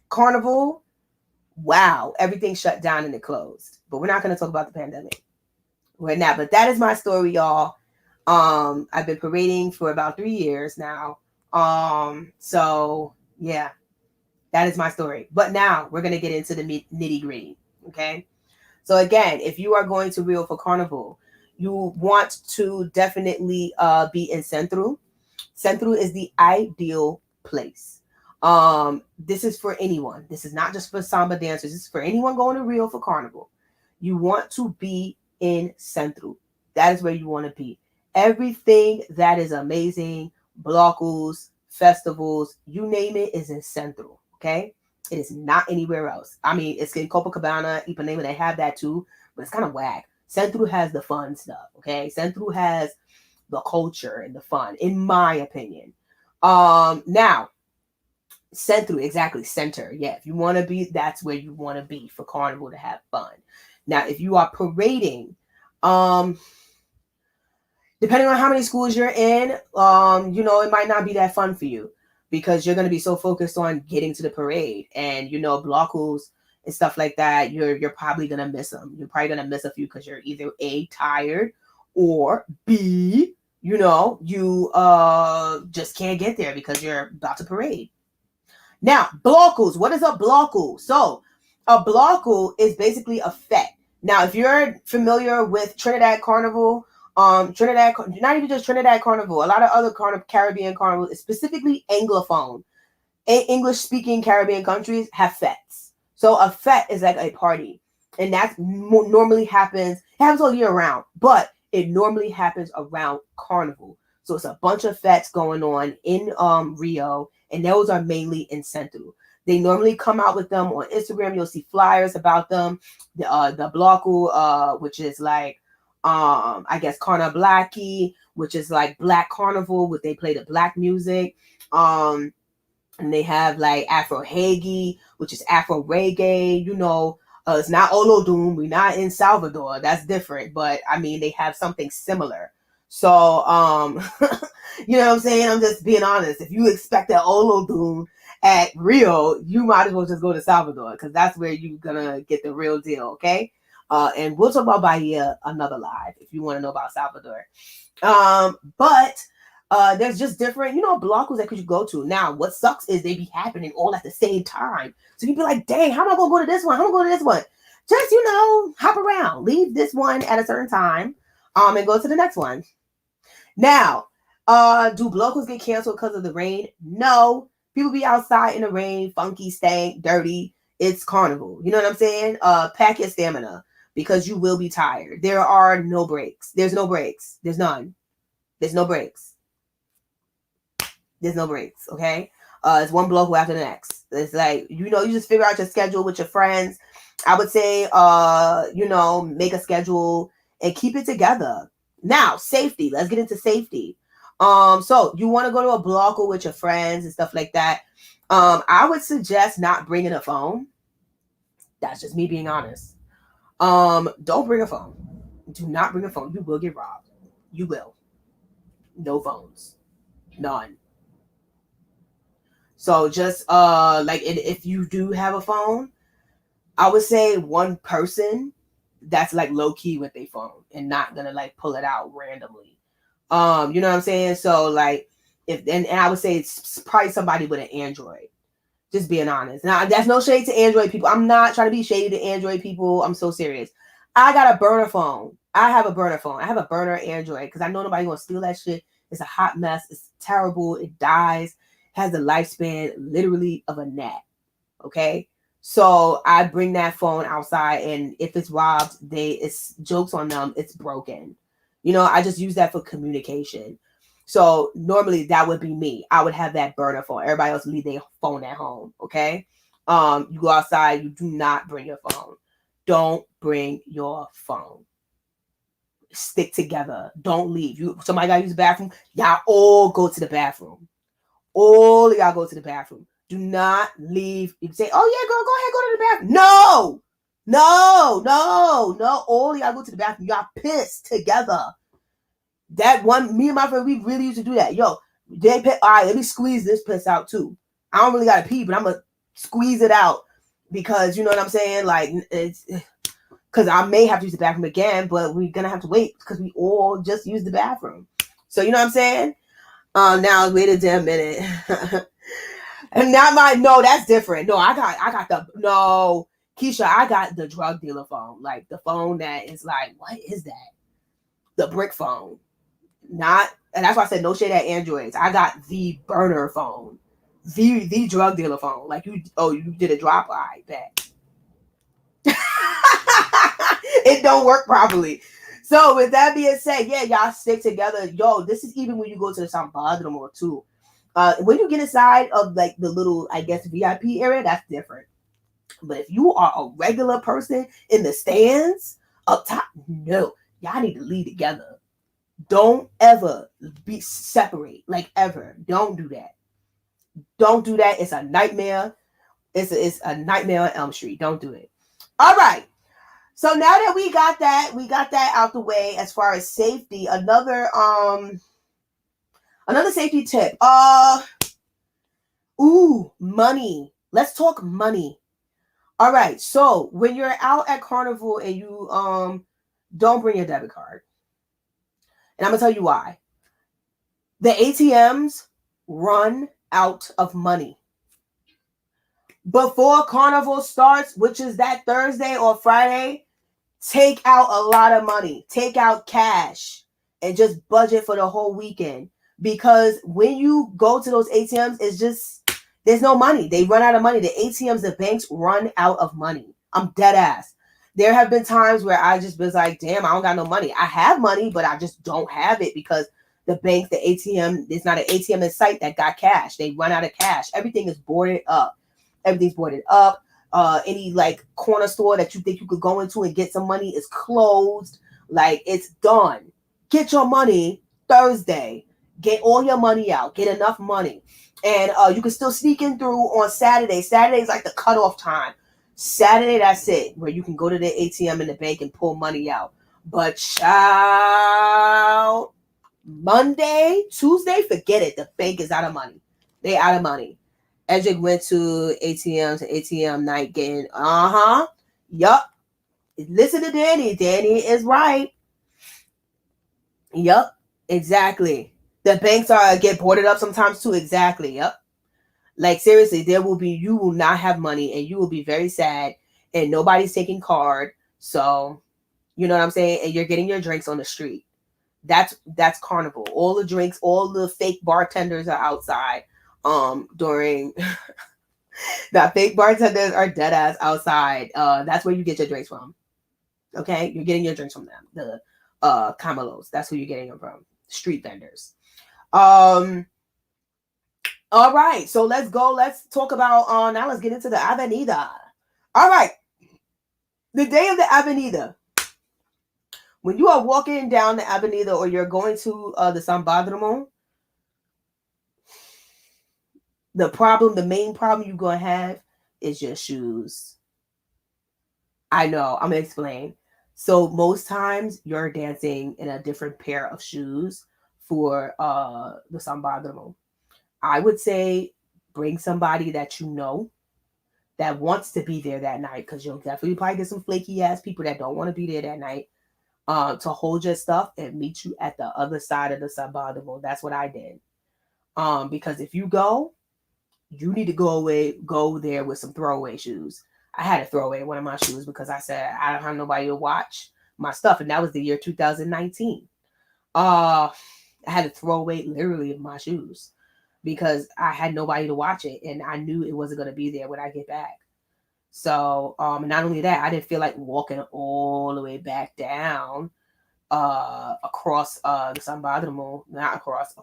carnival, wow, everything shut down and it closed. But we're not going to talk about the pandemic. We're not. But that is my story, y'all. I've been parading for about 3 years now. So, yeah, that is my story. But now we're going to get into the nitty gritty, okay? So again, if you are going to Rio for Carnival, you want to definitely be in Centro. Centro is the ideal place. This is for anyone. This is not just for samba dancers. This is for anyone going to Rio for Carnival. You want to be in Centro. That is where you want to be. Everything that is amazing, blocos, festivals, you name it, is in Centro. Okay? It is not anywhere else. I mean, it's in Copacabana, Ipanema, they have that too, but it's kind of whack. Centro has the fun stuff, okay? Centro has the culture and the fun, in my opinion. Now, Centro, exactly, center. Yeah, if you want to be, that's where you want to be for Carnival to have fun. Now, if you are parading, depending on how many schools you're in, it might not be that fun for you, because you're going to be so focused on getting to the parade, and blocos and stuff like that. You're probably going to miss them. You're probably going to miss a few because you're either A, tired, or B, you just can't get there because you're about to parade. Now, blocos. What is a bloco? So a bloco is basically a fete. Now, if you're familiar with Trinidad Carnival, Trinidad, not even just Trinidad Carnival, a lot of other Caribbean carnivals, specifically Anglophone, English-speaking Caribbean countries have fetes. So a fete is like a party, and that normally happens. It happens all year round, but it normally happens around Carnival. So it's a bunch of fetes going on in Rio, and those are mainly in Centro. They normally come out with them on Instagram. You'll see flyers about them. The Bloco, which is like, I guess Carna Blackie, which is like Black Carnival, where they play the Black music. And they have like Afro Hagi, which is Afro reggae. It's not Olodum. We're not in Salvador. That's different. But I mean, they have something similar. So, you know what I'm saying? I'm just being honest. If you expect that Olodum at Rio, you might as well just go to Salvador, because that's where you're gonna get the real deal. Okay. And we'll talk about Bahia another live if you want to know about Salvador. But there's just different, blocos that you go to. Now, what sucks is they be happening all at the same time. So you'd be like, dang, how am I going to go to this one? How am I going to go to this one? Just, hop around. Leave this one at a certain time and go to the next one. Now, do blocos get canceled because of the rain? No. People be outside in the rain, funky, stank, dirty. It's carnival. You know what I'm saying? Pack your stamina because you will be tired. There are no breaks. There's no breaks. There's none. There's no breaks. There's no breaks, okay? It's one bloco after the next. It's like, you just figure out your schedule with your friends. I would say, make a schedule and keep it together. Now, safety. Let's get into safety. So you want to go to a bloco with your friends and stuff like that. I would suggest not bringing a phone. That's just me being honest. Don't bring a phone. Do not bring a phone. You will get robbed. You will. No phones. None. So just if you do have a phone, I would say one person that's like low key with their phone and not gonna like pull it out randomly. You know what I'm saying? So like and I would say it's probably somebody with an Android. Just being honest. Now that's no shade to Android people. I'm not trying to be shady to Android people. I'm so serious. I got a burner phone. I have a burner phone. I have a burner Android because I know nobody gonna steal that shit. It's a hot mess. It's terrible. It dies. Has the lifespan literally of a gnat. Okay. So I bring that phone outside, and if it's robbed, it's jokes on them. It's broken. I just use that for communication. So normally that would be me. I would have that burner phone. Everybody else leave their phone at home. Okay. You go outside. You do not bring your phone. Don't bring your phone. Stick together. Don't leave. Somebody got to use the bathroom. Y'all all go to the bathroom. All of y'all go to the bathroom. Do not leave. You say, oh yeah, girl, go ahead, go to the bathroom. No. All of y'all go to the bathroom. Y'all piss together. That one, me and my friend, we really used to do that. Yo, they piss. All right, let me squeeze this piss out too. I don't really got to pee, but I'm going to squeeze it out because, you know what I'm saying? Like, it's because I may have to use the bathroom again, but we're going to have to wait because we all just use the bathroom. So, you know what I'm saying? Now wait a damn minute. And now that's different. No, I got Keisha, I got the drug dealer phone. Like the phone that is like, what is that? The brick phone. And that's why I said no shade at Androids. I got the burner phone. The drug dealer phone. Like you did a drop, I bet. It don't work properly. So with that being said, yeah, y'all stick together. Yo, this is even when you go to the Samba Bestie too. When you get inside of like the little, I guess, VIP area, that's different. But if you are a regular person in the stands up top, no, y'all need to lead together. Don't ever be separate, like ever. Don't do that. Don't do that. It's a nightmare. It's a nightmare on Elm Street. Don't do it. All right. So now that we got that out the way as far as safety, another safety tip. Money. Let's talk money. All right. So when you're out at Carnival and you don't bring your debit card. And I'm gonna tell you why. The ATMs run out of money. Before Carnival starts, which is that Thursday or Friday, take out a lot of money. Take out cash and just budget for the whole weekend. Because when you go to those ATMs, it's just, there's no money. They run out of money. The ATMs, the banks run out of money. I'm dead ass. There have been times where I just was like, damn, I don't got no money. I have money, but I just don't have it because the bank, the ATM, there's not an ATM in sight that got cash. They run out of cash. Everything is boarded up. Everything's boarded up. Any like corner store that you think you could go into and get some money is closed. Like it's done. Get your money Thursday. Get all your money out. Get enough money. And you can still sneak in through on Saturday. Saturday is like the cutoff time. Saturday, that's it. Where you can go to the ATM in the bank and pull money out. But child, Monday, Tuesday, forget it. The bank is out of money. They out of money. Edric went to ATM night getting, yup. Listen to Danny. Danny is right. Yep, exactly. The banks are get boarded up sometimes too. Exactly. Yep. Like seriously, you will not have money and you will be very sad and nobody's taking card. So you know what I'm saying? And you're getting your drinks on the street. That's carnival. All the drinks, all the fake bartenders are outside. During the fake bartenders are dead ass outside. That's where you get your drinks from. Okay, you're getting your drinks from them. The Camalos. That's who you're getting them from. Street vendors. Um. All right, so let's go. Let's talk about. Now let's get into the Avenida. All right, the day of the Avenida. When you are walking down the Avenida or you're going to the Sambadromo, the main problem you're gonna have is your shoes. I know. I'm gonna explain. So most times you're dancing in a different pair of shoes for the Sambadromo. I would say bring somebody that you know that wants to be there that night, because you'll definitely probably get some flaky ass people that don't want to be there that night, to hold your stuff and meet you at the other side of the Sambadromo. That's what I did. Because if you go, you need to go there with some throwaway shoes. I had to throw away one of my shoes because I said I don't have nobody to watch my stuff, and that was the year 2019. I had to throw away literally my shoes because I had nobody to watch it, and I knew it wasn't gonna be there when I get back. So, and not only that, I didn't feel like walking all the way back down across the Sambadromo, not across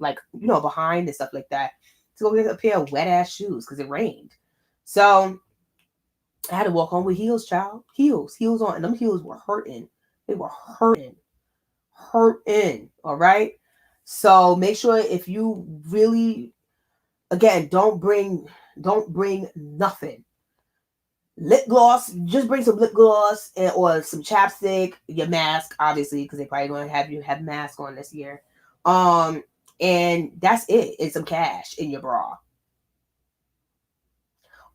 like behind and stuff like that, to go get a pair of wet ass shoes because it rained. So I had to walk home with heels, child. Heels on, and them heels were hurting. They were hurting. All right. So make sure, if you really, again, don't bring nothing. Lip gloss, just bring some lip gloss or some chapstick, your mask, obviously, because they're probably going to have you have mask on this year. And that's it. And some cash in your bra.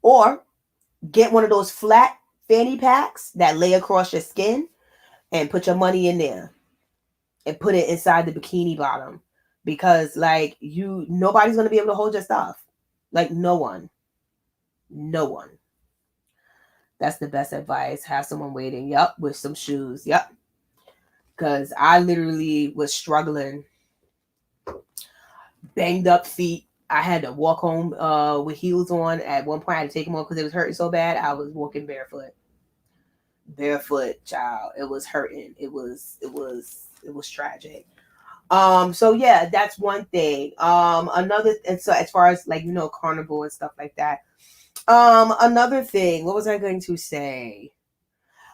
Or get one of those flat fanny packs that lay across your skin and put your money in there and put it inside the bikini bottom, because like nobody's going to be able to hold your stuff. Like no one. That's the best advice. Have someone waiting. Yep. With some shoes. Yep. Because I literally was struggling. Banged up feet. I had to walk home with heels on. At one point, I had to take them off because it was hurting so bad. I was walking barefoot. Child. It was hurting. It was tragic. So yeah, that's one thing. Another, and so as far as like carnival and stuff like that. Another thing, what was I going to say?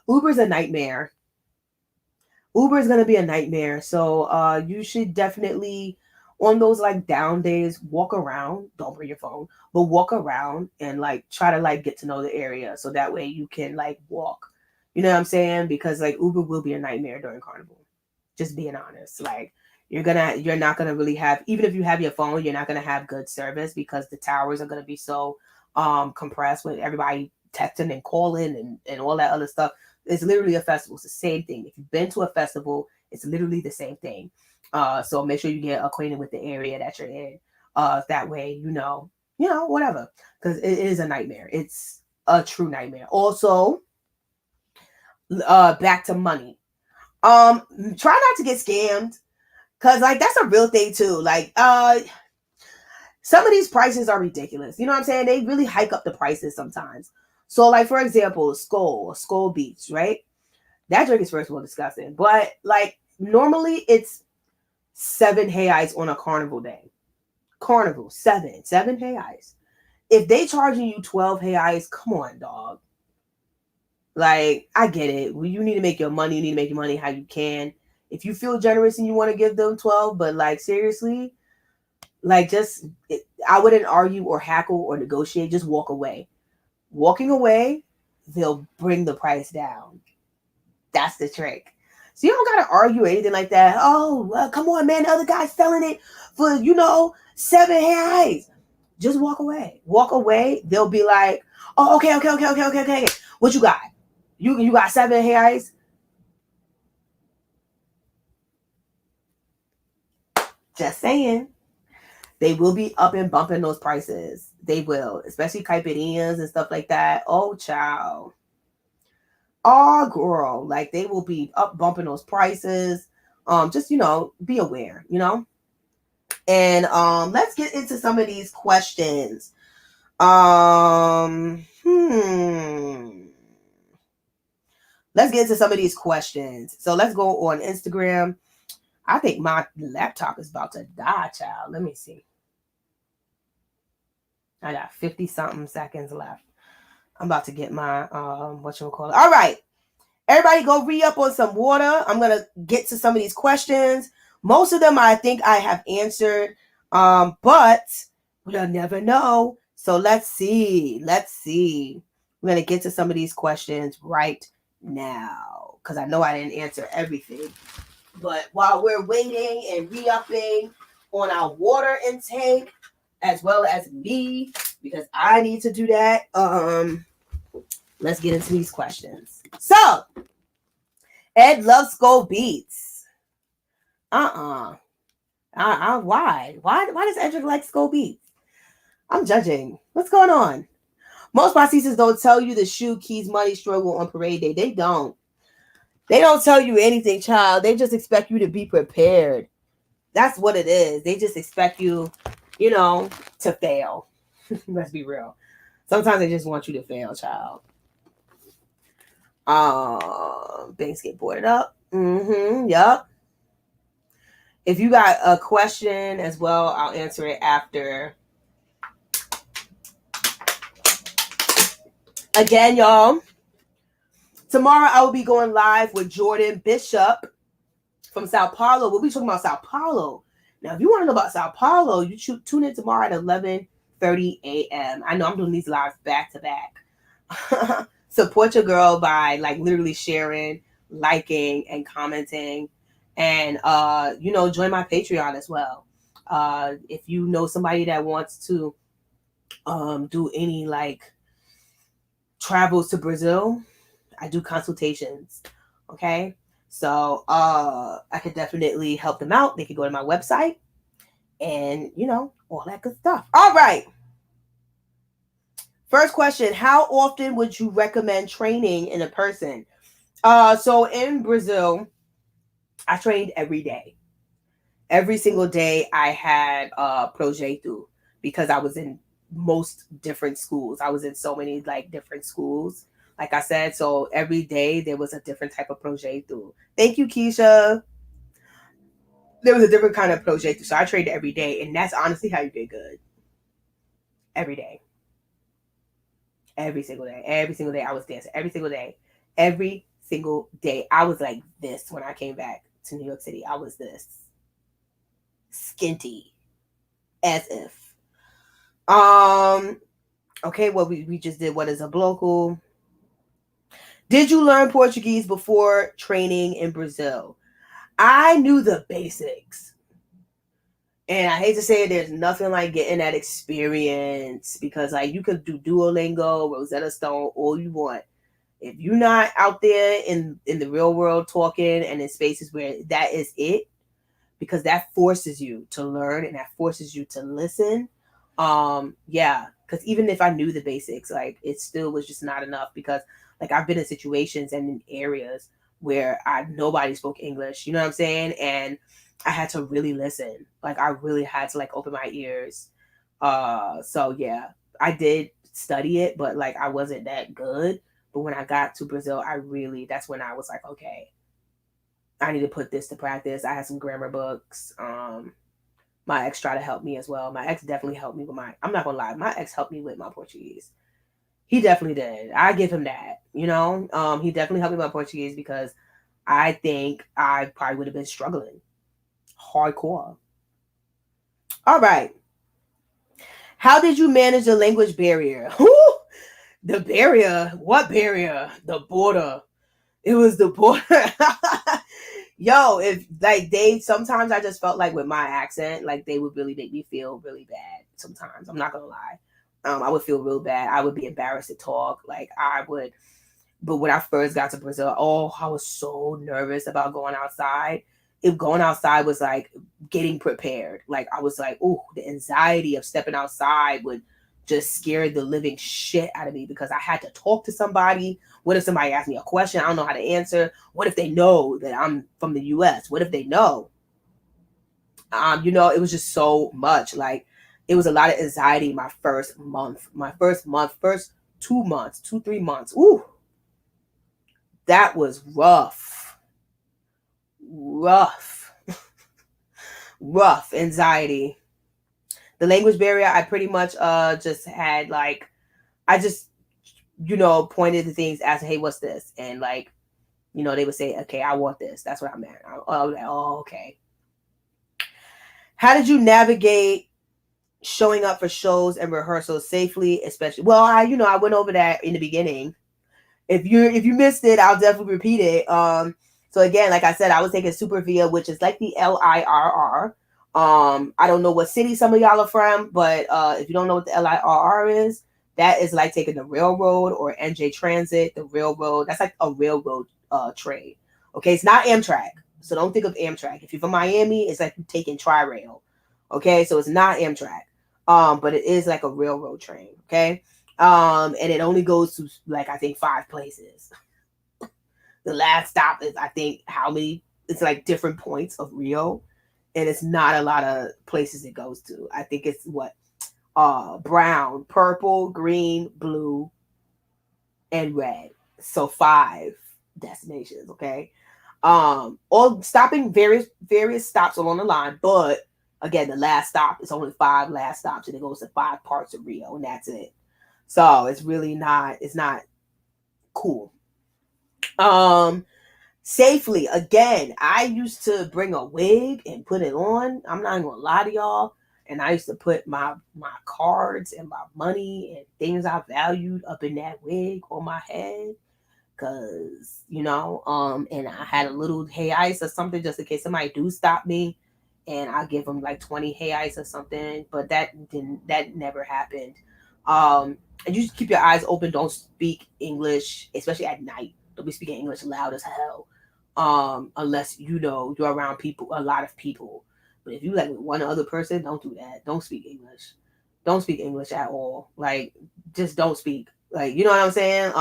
Uber's a nightmare. Uber is going to be a nightmare. So you should definitely, on those like down days, walk around. Don't bring your phone, but walk around and like try to like get to know the area, so that way you can like walk. You know what I'm saying? Because like Uber will be a nightmare during carnival. Just being honest. Like you're not gonna really have, even if you have your phone, you're not gonna have good service because the towers are gonna be so compressed with everybody texting and calling and all that other stuff. It's literally a festival. It's the same thing. If you've been to a festival, it's literally the same thing. So make sure you get acquainted with the area that you're in. That way, whatever. Because it is a nightmare. It's a true nightmare. Also, back to money. Try not to get scammed. Cause like that's a real thing too. Like some of these prices are ridiculous. You know what I'm saying? They really hike up the prices sometimes. So like for example, Skull Beach, right? That drink is first of all disgusting. But like normally it's 7 reais on a carnival day. Carnival, 7 reais. If they charging you 12 reais, come on, dog. Like, I get it. Well, you need to make your money. You need to make your money how you can. If you feel generous and you want to give them 12, but like seriously, like I wouldn't argue or hackle or negotiate. Just walk away. Walking away, they'll bring the price down. That's the trick. So you don't gotta argue or anything like that. Oh, well, come on, man. The other guy's selling it for 7 reais. Just walk away. Walk away. They'll be like, oh, okay. What you got? You got 7 hairs? Just saying. They will be up and bumping those prices. They will, especially caipirinhas and stuff like that. Oh, child. Oh, girl. Like, they will be up bumping those prices. Just, be aware, And let's get into some of these questions. Let's get into some of these questions. So let's go on Instagram. I think my laptop is about to die, child. Let me see. I got 50 something seconds left. I'm about to get my whatchamacallit. All right. Everybody go re-up on some water. I'm gonna get to some of these questions. Most of them I think I have answered. But we'll never know. So let's see. We're gonna get to some of these questions right now. Because I know I didn't answer everything. But while we're waiting and re-upping on our water intake, as well as me, because I need to do that. Let's get into these questions. So, Ed loves Skull Beats. Why? Why does Edric like Skull Beats? I'm judging. What's going on? Most Passistas don't tell you the shoe, keys, money, struggle on parade day. They don't. They don't tell you anything, child. They just expect you to be prepared. That's what it is. They just expect you, to fail. Let's be real. Sometimes they just want you to fail, child. Things get boarded up. Yup. If you got a question as well, I'll answer it after. Again, y'all. Tomorrow I will be going live with Jordan Bishop from Sao Paulo. We'll be talking about Sao Paulo. Now, if you want to know about Sao Paulo, you tune in tomorrow at 11:30 a.m. I know I'm doing these lives back to back. Support your girl by literally sharing, liking, and commenting. And join my Patreon as well. If you know somebody that wants to do any travels to Brazil, I do consultations. Okay. So I could definitely help them out. They could go to my website and, all that good stuff. All right. First question, how often would you recommend training in a person? So in Brazil, I trained every day. Every single day I had projeto because I was in most different schools. I was in so many different schools. Like I said, so every day there was a different type of projeto. Thank you, Keisha. There was a different kind of projeto. So I trained every day, and that's honestly how you get good. Every day. Every single day. Every single day I was dancing. Every single day. Every single day. I was like this when I came back to New York City. I was this. Skinty. As if. Okay, well, we just did what is a bloco. Did you learn Portuguese before training in Brazil? I knew the basics. And I hate to say it, there's nothing like getting that experience because you could do Duolingo, Rosetta Stone, all you want. If you're not out there in the real world talking and in spaces where that is it, because that forces you to learn and that forces you to listen. Because even if I knew the basics, it still was just not enough because I've been in situations and in areas where nobody spoke English, you know what I'm saying? And I had to really listen. I really had to open my ears. So yeah, I did study it, but I wasn't that good. But when I got to Brazil, that's when I was like, okay, I need to put this to practice. I had some grammar books. My ex tried to help me as well. My ex definitely helped me with I'm not gonna lie, my ex helped me with my Portuguese. He definitely did. I give him that, he definitely helped me with my Portuguese because I think I probably would have been struggling hardcore. All right. How did you manage the language barrier? The barrier? What barrier? The border. It was the border. Yo, if sometimes I just felt with my accent, they would really make me feel really bad sometimes. I'm not gonna lie. I would feel real bad. I would be embarrassed to talk. But when I first got to Brazil, oh, I was so nervous about going outside. If going outside was like getting prepared, like I was like, oh, the anxiety of stepping outside would just scare the living shit out of me because I had to talk to somebody. What if somebody asked me a question I don't know how to answer? What if they know that I'm from the US? What if they know? It was just so much. Like it was a lot of anxiety my first month. First 2 months, 3 months. Ooh, that was rough. Rough. Rough anxiety. The language barrier, I pretty much just had like I just pointed to things as hey, what's this? And like, they would say, okay, I want this. That's what I meant. I was like, oh, okay. How did you navigate showing up for shows and rehearsals safely, especially? Well, I went over that in the beginning. If you missed it, I'll definitely repeat it. So again, like I said, I was taking Super Via, which is like the LIRR. I don't know what city some of y'all are from, but if you don't know what the LIRR is, that is like taking the railroad or NJ Transit, the railroad. That's like a railroad train. Okay, it's not Amtrak. So don't think of Amtrak. If you're from Miami, it's like you're taking Tri-Rail. Okay, so it's not Amtrak. But it is like a railroad train. Okay. And it only goes to like I think 5 places. The last stop is I think how many? It's like different points of Rio, and it's not a lot of places it goes to. I think it's what brown, purple, green, blue, and red. So 5 destinations. Okay. All stopping various stops along the line, but again, the last stop is only 5 last stops, and it goes to 5 parts of Rio, and that's it. So it's really not. It's not cool. Safely again. I used to bring a wig and put it on. I'm not even gonna lie to y'all. And I used to put my cards and my money and things I valued up in that wig on my head. Cause and I had a little hey ice or something just in case somebody do stop me, and I give them like 20 hey ice or something. But that never happened. And you just keep your eyes open. Don't speak English, especially at night. Don't be speaking English loud as hell. Unless you're around people, a lot of people. But if you like one other person, don't do that. Don't speak English. Don't speak English at all. Like just don't speak. Like you know what I'm saying?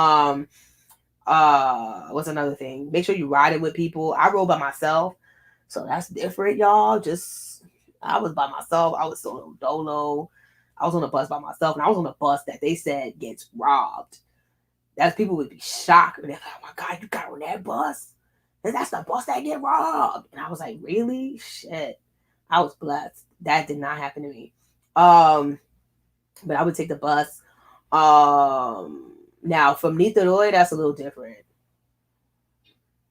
What's another thing? Make sure you riding with people. I rode by myself, so that's different, y'all. I was by myself. I was solo dolo. I was on a bus by myself, and I was on a bus that they said gets robbed. That's people would be shocked. They're like, oh my God, you got on that bus? And that's the bus that get robbed. And I was like, really? Shit. I was blessed. That did not happen to me. But I would take the bus. Now from Niterói, that's a little different.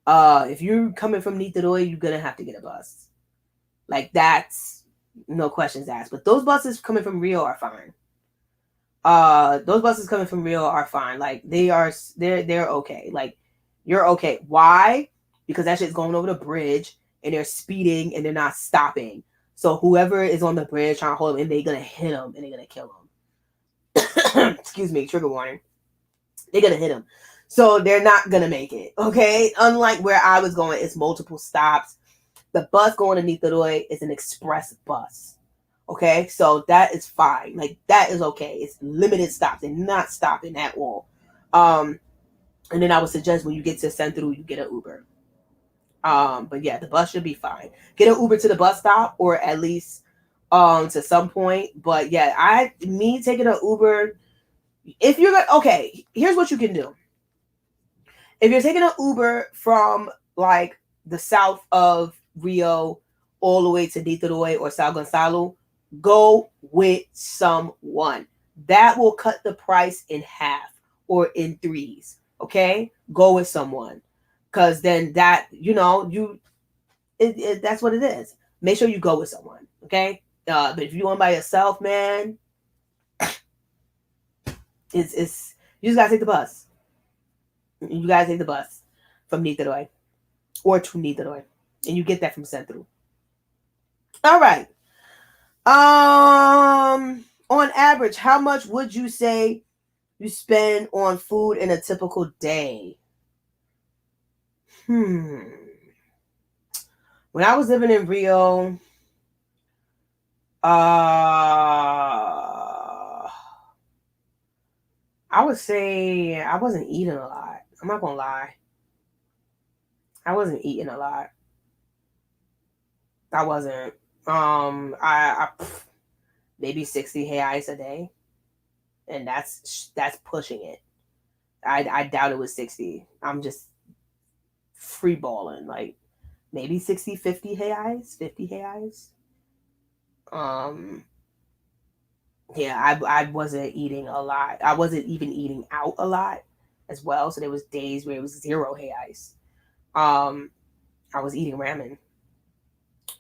If you're coming from Niterói, you're gonna have to get a bus. Like that's no questions asked. But those buses coming from Rio are fine. Those buses coming from Rio are fine. Like they're okay. Like you're okay. Why? Because that shit's going over the bridge and they're speeding and they're not stopping. So whoever is on the bridge trying to hold them in, they're gonna hit them and they're gonna kill them. Excuse me, trigger warning. They're gonna hit them. So they're not gonna make it. Okay. Unlike where I was going, it's multiple stops. The bus going to Niterói is an express bus. Okay, so that is fine. Like that is okay. It's limited stops. They're not stopping at all. And then I would suggest when you get to Centro, you get an Uber. But yeah, the bus should be fine. Get an Uber to the bus stop or at least to some point. But yeah, me taking an Uber. If you're like, okay, here's what you can do. If you're taking an Uber from like the south of Rio all the way to Niterói or São Gonçalo, go with someone. That will cut the price in half or in 3s. Okay? Go with someone. Because then that, that's what it is. Make sure you go with someone. Okay? But if you're going by yourself, man, it's you just got to take the bus. You got to take the bus from Niterói or to Niterói. And you get that from Centro. All right. On average, how much would you say you spend on food in a typical day? When I was living in Rio, I would say I wasn't eating a lot. I'm not gonna lie. I wasn't eating a lot. I wasn't. I maybe 60 reais a day, and that's pushing it. I doubt it was 60. I'm just free balling, like maybe 60, 50 reais, 50 reais. Um, yeah, I wasn't eating a lot. I wasn't even eating out a lot as well. So there was days where it was 0 reais. Um, I was eating ramen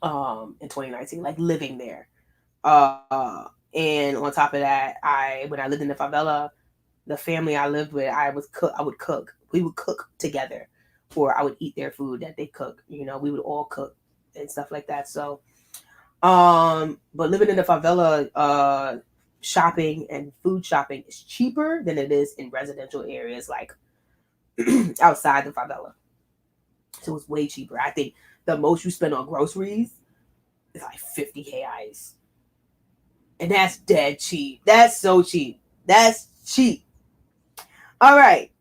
in 2019, like living there. And on top of that, I when I lived in the favela, the family I lived with, I would cook. We would cook together, or I would eat their food that they cook. You know, we would all cook and stuff like that. So, but living in the favela, shopping and food shopping is cheaper than it is in residential areas like outside the favela. So it's way cheaper. I think the most you spend on groceries is like 50 reais. And that's dead cheap. That's so cheap. That's cheap. All right.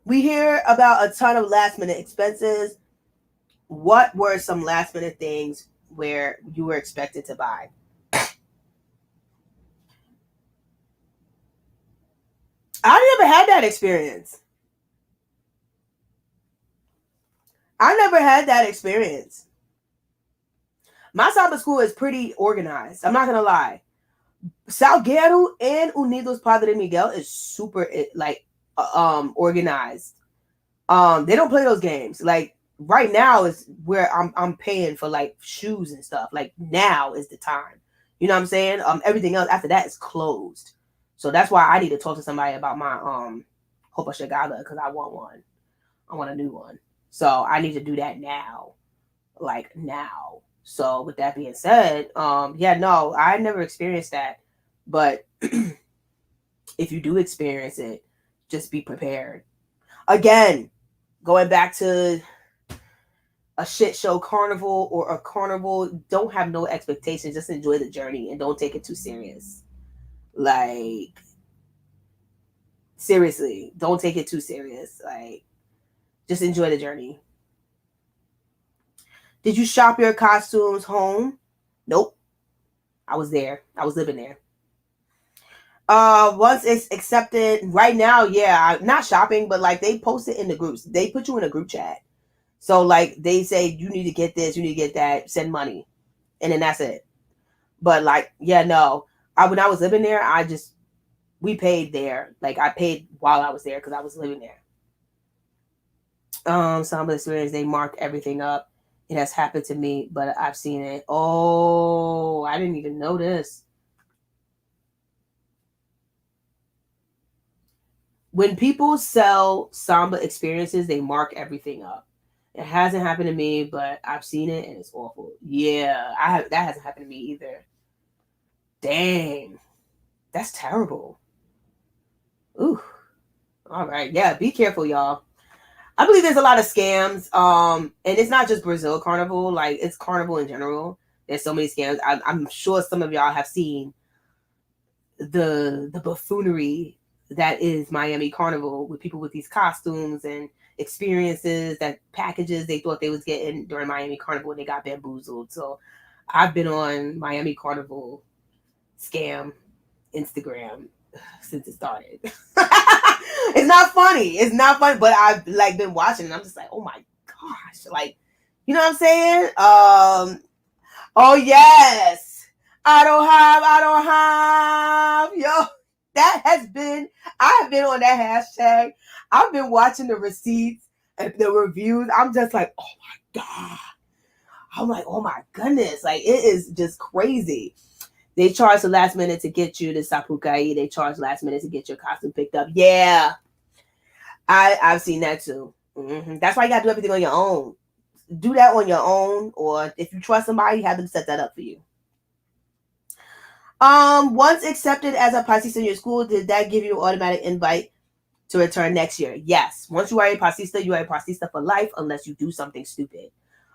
We hear about a ton of last minute expenses. What were some last minute things where you were expected to buy? I never had that experience. I never had that experience. My Samba school is pretty organized. I'm not gonna lie. Salguero and Unidos Padre Miguel is super like organized. They don't play those games. Like right now is where I'm paying for like shoes and stuff. Like now is the time. You know what I'm saying? Everything else after that is closed. So that's why I need to talk to somebody about my Hopa Shagala because I want one. I want a new one. So I need to do that now. Like now. So with that being said, yeah, no, I never experienced that. But if you do experience it, just be prepared. Again, going back to a shit show carnival or a carnival, don't have no expectations. Just enjoy the journey and don't take it too serious. Like, seriously, don't take it too serious. Like, just enjoy the journey. Did you shop your costumes home? Nope. I was there. I was living there. Once it's accepted, right now, yeah, not shopping, but like they post it in the groups. They put you in a group chat. So like they say you need to get this, you need to get that, send money, and then that's it. But like, yeah, no. When I was living there, we paid there. Like I paid while I was there because I was living there. Some of the experience they mark everything up. It has happened to me, but I've seen it. Oh, I didn't even know this. When people sell Samba experiences, they mark everything up. It hasn't happened to me, but I've seen it and it's awful. Yeah, that hasn't happened to me either. Dang, that's terrible. Ooh. All right, yeah, be careful, y'all. I believe there's a lot of scams. And it's not just Brazil Carnival, like it's Carnival in general. There's so many scams. I'm sure some of y'all have seen the buffoonery that is Miami Carnival with people with these costumes and experiences, that packages they thought they was getting during Miami Carnival and they got bamboozled. So I've been on Miami Carnival scam Instagram since it started. It's not funny. It's not funny, but I've like been watching and I'm just like, oh my gosh. Like, you know what I'm saying? Oh yes. I don't have. Yo, that has been, I have been on that hashtag. I've been watching the receipts and the reviews. I'm just like, oh my God. I'm like, oh my goodness. Like, it is just crazy. They charge the last minute to get you to Sapucaí. They charge last minute to get your costume picked up. Yeah. I've seen that too. That's why you gotta do everything on your own. Do that on your own, or if you trust somebody, have them set that up for you. Once accepted as a Passista in your school, did that give you an automatic invite to return next year? Yes. Once you are a Passista, you are a Passista for life unless you do something stupid.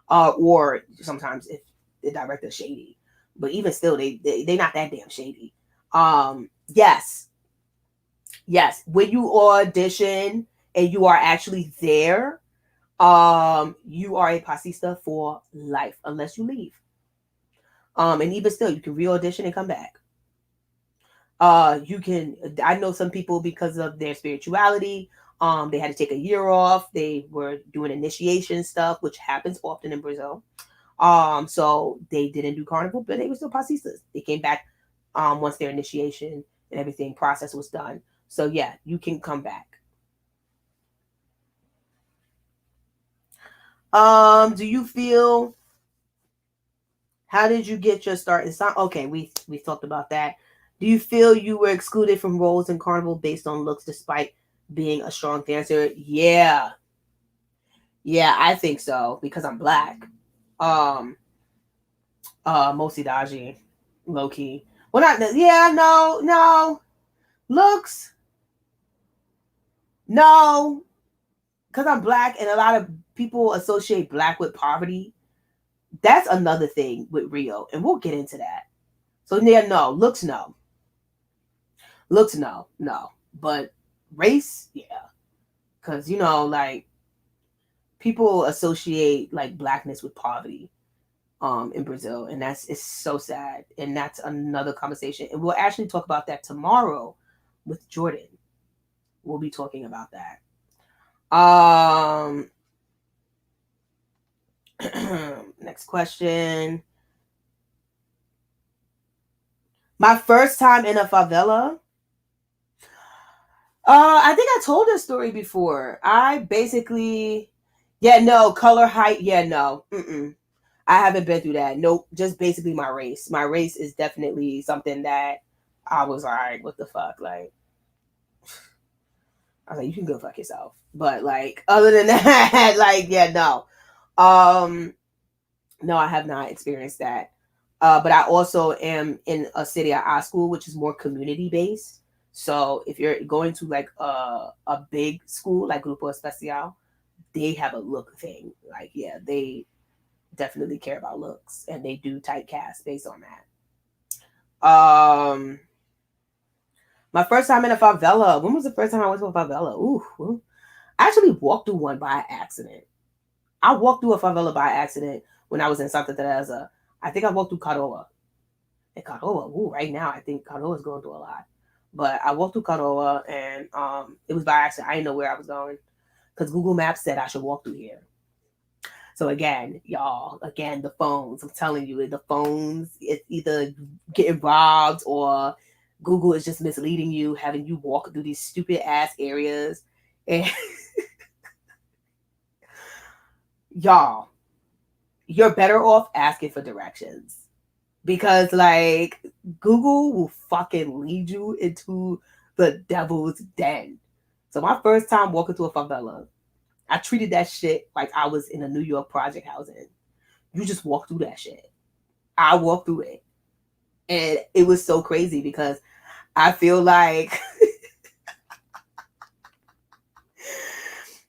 Or sometimes if the director's shady. But even still, they not that damn shady. Yes. Yes. When you audition and you are actually there, you are a Passista for life unless you leave. And even still, you can re-audition and come back. You can, I know some people, because of their spirituality, they had to take a year off. They were doing initiation stuff, which happens often in Brazil. So they didn't do carnival, but they were still Passistas. They came back once their initiation and everything process was done. So yeah, you can come back. Do you feel, how did you get your start in song? Okay, we talked about that. Do you feel you were excluded from roles in carnival based on looks despite being a strong dancer? Yeah. Yeah, I think so because I'm black. Mosi Daji, low key. Well, not, yeah, no. Looks, no, because I'm black and a lot of people associate black with poverty. That's another thing with Rio, and we'll get into that. So yeah, no. Looks, no. Looks, no. But race, yeah. Because, like, people associate, like, blackness with poverty in Brazil, and it's so sad. And that's another conversation. And we'll actually talk about that tomorrow with Jordan. We'll be talking about that. Next question. My first time in a favela. I think I told this story before. I basically, yeah, no, color, height, yeah, no. I haven't been through that. Nope, just basically my race. My race is definitely something that I was like, what the fuck? Like, I was like, you can go fuck yourself. But like, other than that, like, yeah, no. No, I have not experienced that. But I also am in a city at our school, which is more community based. So if you're going to like a big school like Grupo Especial, they have a look thing. Like, yeah, they definitely care about looks and they do type cast based on that. My first time in a favela. When was the first time I went to a favela? Ooh. I actually walked through one by accident. I walked through a favela by accident when I was in Santa Teresa. I think I walked through Caroa. And Caroa, right now I think Caroa is going through a lot. But I walked through Caroa and it was by accident. I didn't know where I was going because Google Maps said I should walk through here. So again, y'all, the phones. I'm telling you, the phones, it's either getting robbed or Google is just misleading you, having you walk through these stupid ass areas. And y'all, you're better off asking for directions. Because like Google will fucking lead you into the devil's den. So my first time walking through a favela, I treated that shit like I was in a New York project housing. You just walk through that shit. I walked through it. And it was so crazy because I feel like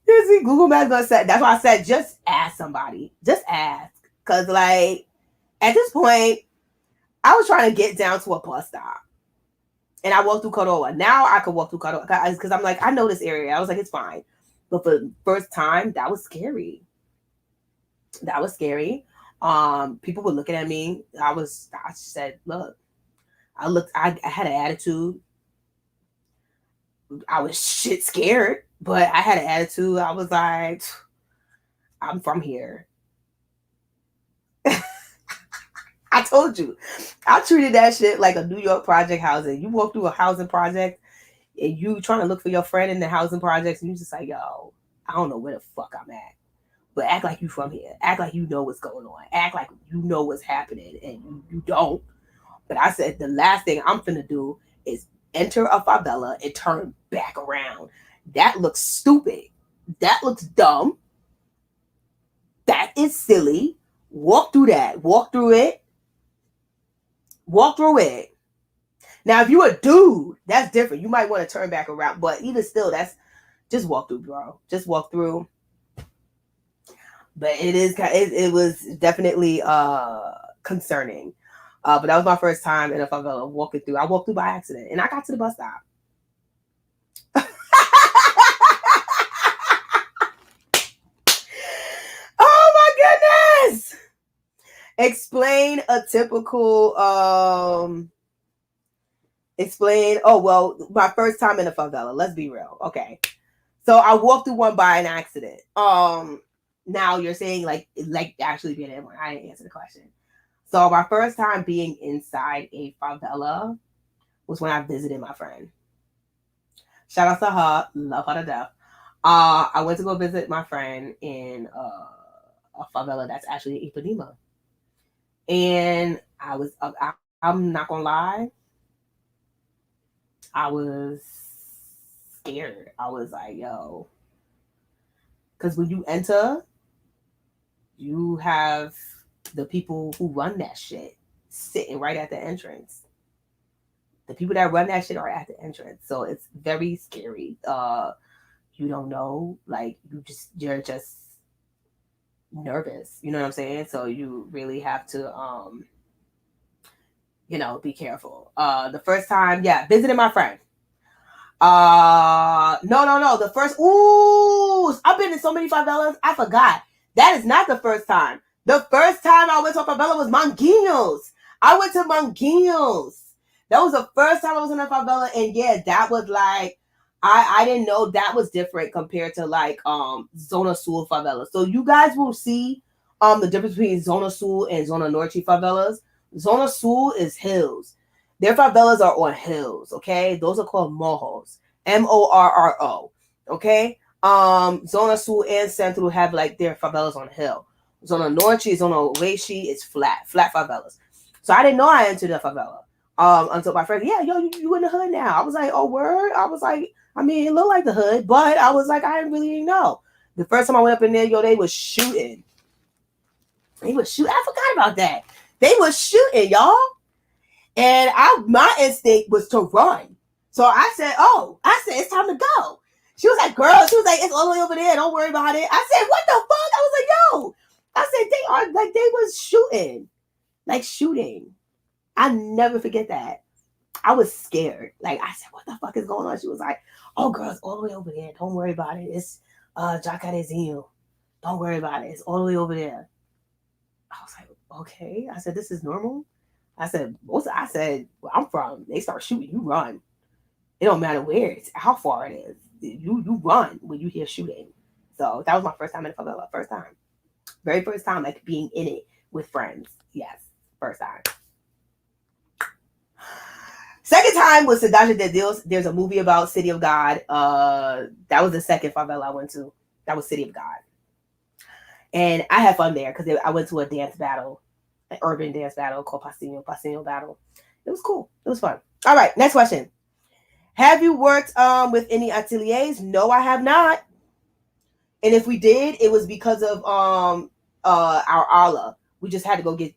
Google Maps gonna say, that's why I said just ask somebody. Just ask. Cause like at this point, I was trying to get down to a bus stop. And I walked through Corolla. Now I could walk through Corolla because I'm like, I know this area. I was like, it's fine. But for the first time, that was scary. That was scary. People were looking at me. I said, look, I had an attitude. I was shit scared, but I had an attitude. I was like, I'm from here. I told you, I treated that shit like a New York project housing. You walk through a housing project and you trying to look for your friend in the housing projects, and you just like, yo, I don't know where the fuck I'm at. But act like you from here. Act like you know what's going on. Act like you know what's happening, and you don't. But I said the last thing I'm finna do is enter a favela and turn back around. That looks stupid. That looks dumb. That is silly. Walk through that. Walk through it. Walk through it. Now, if you a dude, that's different. You might want to turn back around, but even still, that's just walk through, bro. Just walk through. But it was definitely concerning. But that was my first time in a favela walking through. I walked through by accident, and I got to the bus stop. Oh my goodness! Explain a typical oh well, my first time in a favela. Let's be real. Okay. So I walked through one by an accident. Now you're saying like actually being in one. I didn't answer the question. So my first time being inside a favela was when I visited my friend. Shout out to her, love her to death. I went to go visit my friend in a favela that's actually in Ipanema. And I'm not gonna lie, I was scared. I was like, yo, because when you enter, you have the people who run that shit sitting right at the entrance. The people that run that shit are at the entrance, so it's very scary. You don't know, like you're just nervous. You know what I'm saying? So you really have to be careful. The first time, yeah, visiting my friend. No. The first, I've been in so many favelas, I forgot. That is not the first time. The first time I went to a favela was Manguinhos. I went to Manguinhos. That was the first time I was in a favela, and yeah, that was like, I didn't know that was different compared to like Zona Sul favela. So you guys will see the difference between Zona Sul and Zona Norte favelas. Zona Sul is hills. Their favelas are on hills, okay? Those are called morros. Morro. Okay? Zona Sul and Central have like their favelas on a hill. Zona Norte, Zona Oeste is flat favelas. So I didn't know I entered a favela. Until my friend, yeah, yo, you in the hood now. I was like, oh, word? I was like, I mean, it looked like the hood, but I was like, I didn't really know. The first time I went up in there, yo, they was shooting. I forgot about that. They was shooting, y'all. And my instinct was to run. So I said, it's time to go. She was like, it's all the way over there. Don't worry about it. I said, what the fuck? I was like, yo. I said, they was shooting. Like shooting. I never forget that. I was scared. Like, I said, what the fuck is going on? She was like, oh, girl, it's all the way over there. Don't worry about it. It's Jacarezinho. Don't worry about it. It's all the way over there. I was like, okay. I said, this is normal. I said, where I'm from, they start shooting, you run. It don't matter where it's, how far it is. You run when you hear shooting. So that was my first time in a favela. First time. Very first time, like being in it with friends. Yes, first time. Second time was Cidade de Deus. There's a movie about City of God. That was the second favela I went to. That was City of God. And I had fun there because I went to a dance battle, an urban dance battle called Passinho battle. It was cool. It was fun. All right, next question. Have you worked with any ateliers? No, I have not. And if we did, it was because of our ala. We just had to go get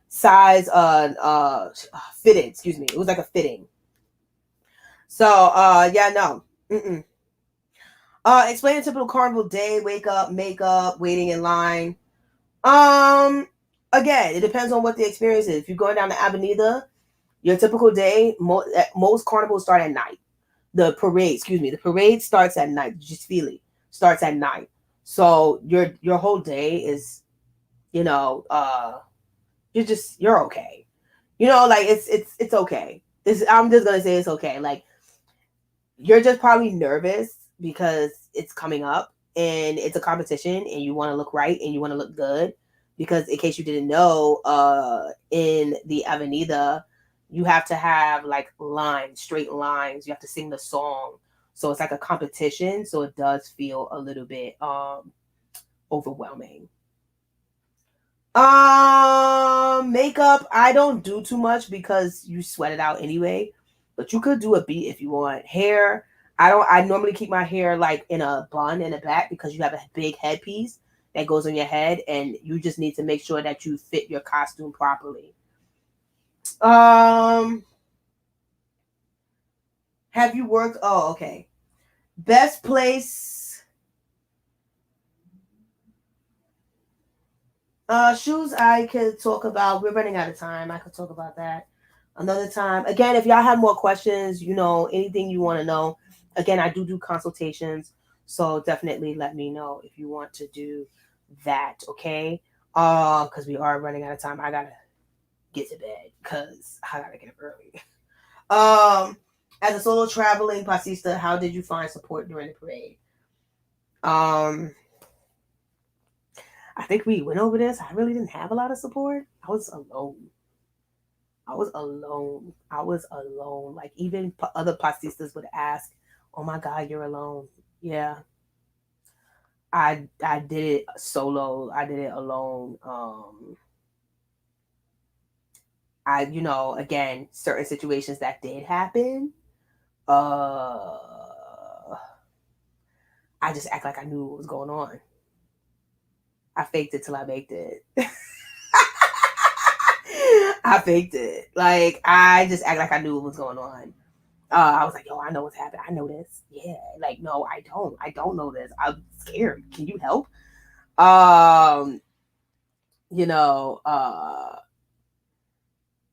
size fitted. Excuse me. It was like a fitting. So yeah, no. Mm-mm. Explain a typical carnival day, wake up, makeup, waiting in line. Again, it depends on what the experience is. If you're going down the Avenida, your typical day, most carnivals start at night. The parade starts at night. Just feel it. Starts at night. So your whole day is, you're okay. Like it's okay. I'm just gonna say it's okay. Like, you're just probably nervous because it's coming up and it's a competition and you want to look right and you want to look good. Because in case you didn't know, in the Avenida, you have to have like straight lines. You have to sing the song. So it's like a competition. So it does feel a little bit overwhelming. Makeup, I don't do too much because you sweat it out anyway. But you could do a beat if you want. Hair, I normally keep my hair like in a bun in the back because you have a big headpiece that goes on your head and you just need to make sure that you fit your costume properly. Have you worked? Oh, okay. Best place. Shoes I could talk about. We're running out of time. I could talk about that another time. Again, if y'all have more questions, anything you want to know, again, I do consultations. So definitely let me know if you want to do that, okay? Because we are running out of time. I gotta get to bed because I gotta get up early. As a solo traveling passista, how did you find support during the parade? I think we went over this. I really didn't have a lot of support. I was alone. Like even other passistas would ask, "Oh my God, you're alone." Yeah, I did it solo. I did it alone. Again, certain situations that did happen. I just act like I knew what was going on. I faked it till I baked it. I faked it. Like I just act like I knew what was going on. I was like, yo, I know what's happening. I know this. Yeah. Like, no, I don't. I don't know this. I'm scared. Can you help? You know,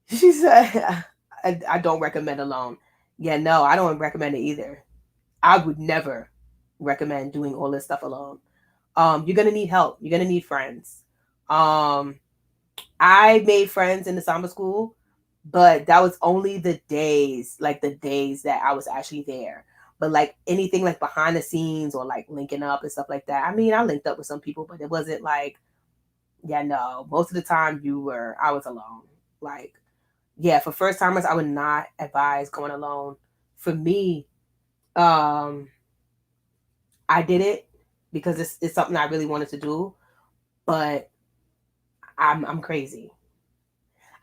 she said, I don't recommend alone. Yeah, no, I don't recommend it either. I would never recommend doing all this stuff alone. You're gonna need help. You're gonna need friends. I made friends in the samba school, but that was only the days that I was actually there. But like anything like behind the scenes or like linking up and stuff like that. I mean, I linked up with some people, but it wasn't like, yeah, no. Most of the time I was alone. Like, yeah, for first timers, I would not advise going alone. For me, I did it because it's something I really wanted to do, but I'm crazy.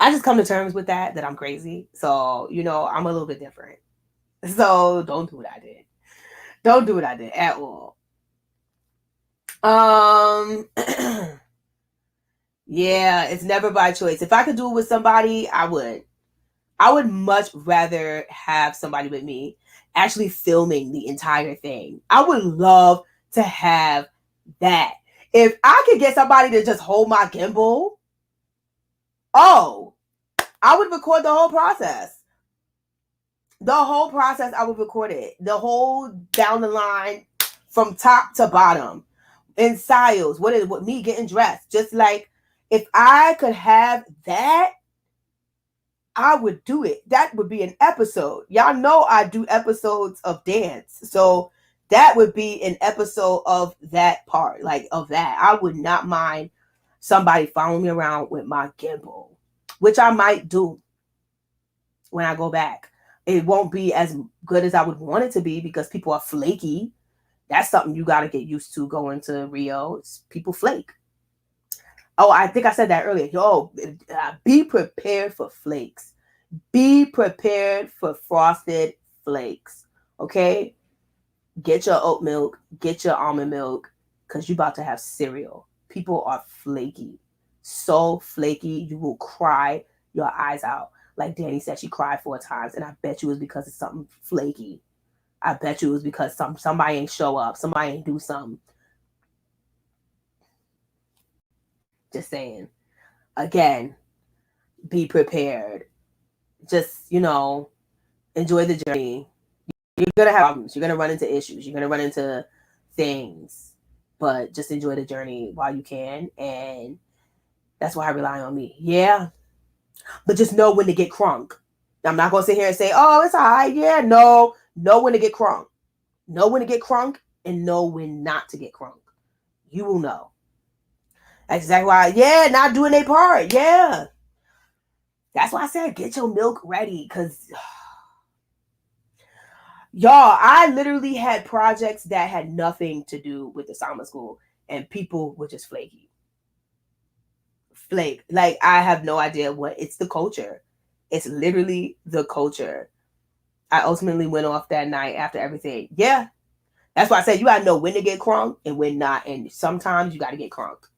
I just come to terms with that I'm crazy. So, I'm a little bit different. So don't do what I did. Don't do what I did at all. Yeah, it's never by choice. If I could do it with somebody, I would. I would much rather have somebody with me actually filming the entire thing. I would love to have that. If I could get somebody to just hold my gimbal, oh, I would record the whole process. The whole process, I would record it. The whole down the line from top to bottom. In styles, what me getting dressed. Just like if I could have that, I would do it. That would be an episode. Y'all know I do episodes of dance. So that would be an episode of that part, like of that. I would not mind somebody following me around with my gimbal, which I might do when I go back. It won't be as good as I would want it to be because people are flaky. That's something you got to get used to going to Rio. It's people flake. Oh, I think I said that earlier. Yo, be prepared for flakes. Be prepared for frosted flakes. Okay? Get your oat milk, get your almond milk, because you're about to have cereal. People are flaky. So flaky, you will cry your eyes out. Like Danny said, she cried 4 times, and I bet you it was because of something flaky. I bet you it was because somebody ain't show up, somebody ain't do something. Just saying. Again, be prepared. Just, enjoy the journey. You're going to have problems. You're going to run into issues. You're going to run into things. But just enjoy the journey while you can. And that's why I rely on me. Yeah. But just know when to get crunk. I'm not going to sit here and say, oh, it's all right. Yeah. No. Know when to get crunk. Know when to get crunk and know when not to get crunk. You will know. That's exactly why. Yeah. Not doing their part. Yeah. That's why I said get your milk ready. Because y'all, I literally had projects that had nothing to do with the samba school, and people were just flaky. Flake. Like, I have no idea what. It's the culture. It's literally the culture. I ultimately went off that night after everything. Yeah. That's why I said you gotta know when to get crunk and when not. And sometimes you gotta get crunk.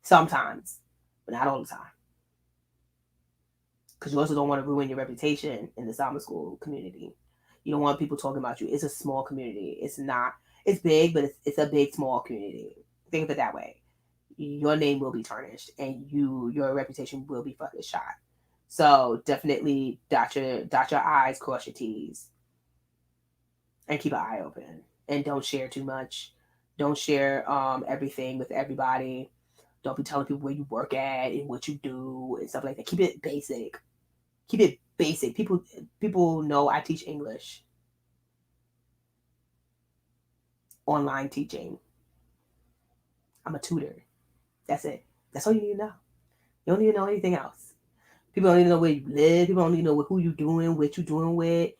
Sometimes. But not all the time. because you also don't want to ruin your reputation in the samba school community. You don't want people talking about you. It's a small community. It's not. It's big, but it's a big small community. Think of it that way. Your name will be tarnished, and your reputation will be fucking shot. So definitely dot your I's, cross your T's, and keep an eye open. And don't share too much. Don't share everything with everybody. Don't be telling people where you work at and what you do and stuff like that. Keep it basic. Keep it basic. People know I teach English. Online teaching. I'm a tutor. That's it. That's all you need to know. You don't need to know anything else. People don't need to know where you live. People don't need to know who you doing, what you doing with,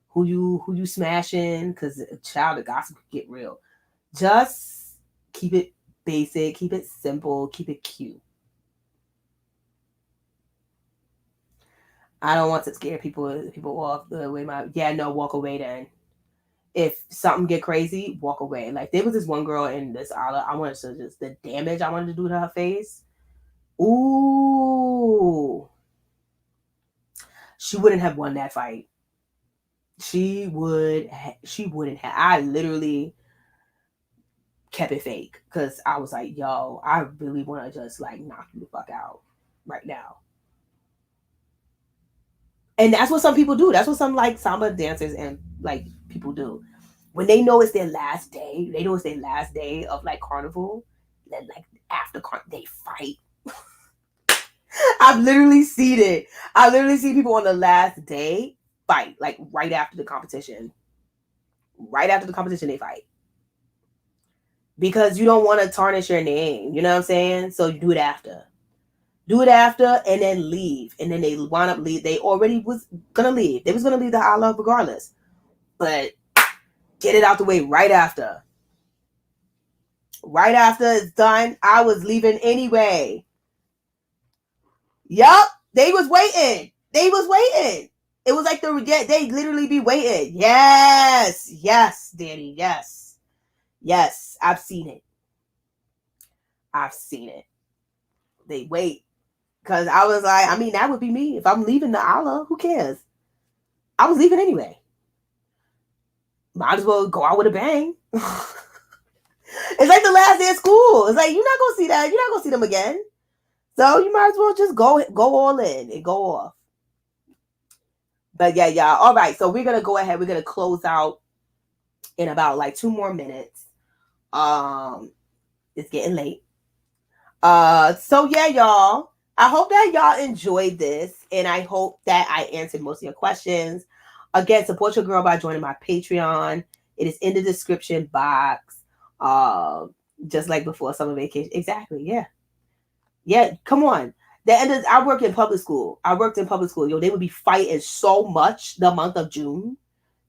who you smashing, because a child of gossip could get real. Just keep it basic, keep it simple, keep it cute. I don't want to scare people off the way walk away then. If something get crazy, walk away. Like there was this one girl in this aisle, I wanted to just the damage I wanted to do to her face. Ooh. She wouldn't have won that fight. She wouldn't have. I literally kept it fake because I was like, yo, I really want to just like knock you the fuck out right now. And that's what some people do. That's what some like samba dancers and like people do. When they know it's their last day, of like carnival, then like after they fight. I've literally seen it. I literally see people on the last day fight, like right after the competition. Right after the competition, they fight. Because you don't want to tarnish your name. You know what I'm saying? So you do it after. Do it after and then leave. And then they wound up leave. They already was going to leave. They was going to leave the island regardless. But get it out the way right after. Right after it's done, I was leaving anyway. Yup. They was waiting. It was like they literally be waiting. Yes, Danny. Yes. I've seen it. They wait. Because I was like, I mean, that would be me. If I'm leaving the island, who cares? I was leaving anyway. Might as well go out with a bang. It's like the last day of school. It's like, you're not going to see that. You're not going to see them again. So you might as well just go all in and go off. But yeah, y'all. All right. So we're going to go ahead. We're going to close out in about like 2 more minutes. It's getting late. So yeah, y'all. I hope that y'all enjoyed this, and I hope that I answered most of your questions. Again, support your girl by joining my Patreon. It is in the description box. Just like before summer vacation. Exactly. Yeah. Come on. I worked in public school. Yo, they would be fighting so much the month of June.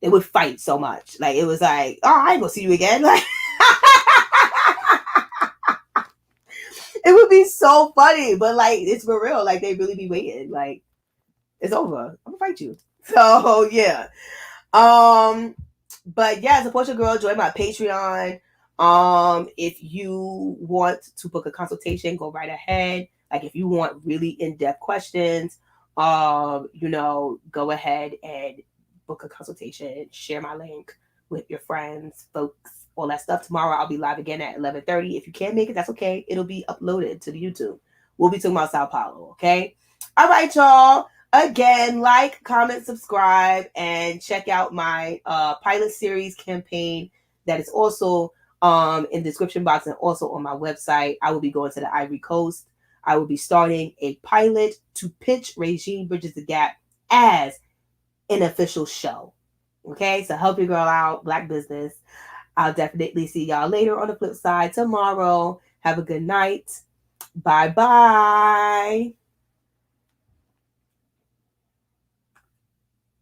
They would fight so much. Like it was like, oh, I ain't gonna see you again. Like it would be so funny, but like it's for real. Like they really be waiting. Like it's over. I'm gonna fight you. So yeah. But yeah, support your girl. Join my Patreon. If you want to book a consultation, go right ahead. Like if you want really in-depth questions, go ahead and book a consultation. Share my link with your friends, folks, all that stuff. Tomorrow I'll be live again at 11:30. If you can't make it, that's okay. It'll be uploaded to the YouTube. We'll be talking about Sao Paulo, okay? All right, y'all. Again, like, comment, subscribe, and check out my pilot series campaign that is also in the description box and also on my website. I will be going to the Ivory Coast. I will be starting a pilot to pitch Regine Bridges the Gap as an official show. Okay, so help your girl out, Black business. I'll definitely see y'all later on the flip side tomorrow. Have a good night. Bye-bye.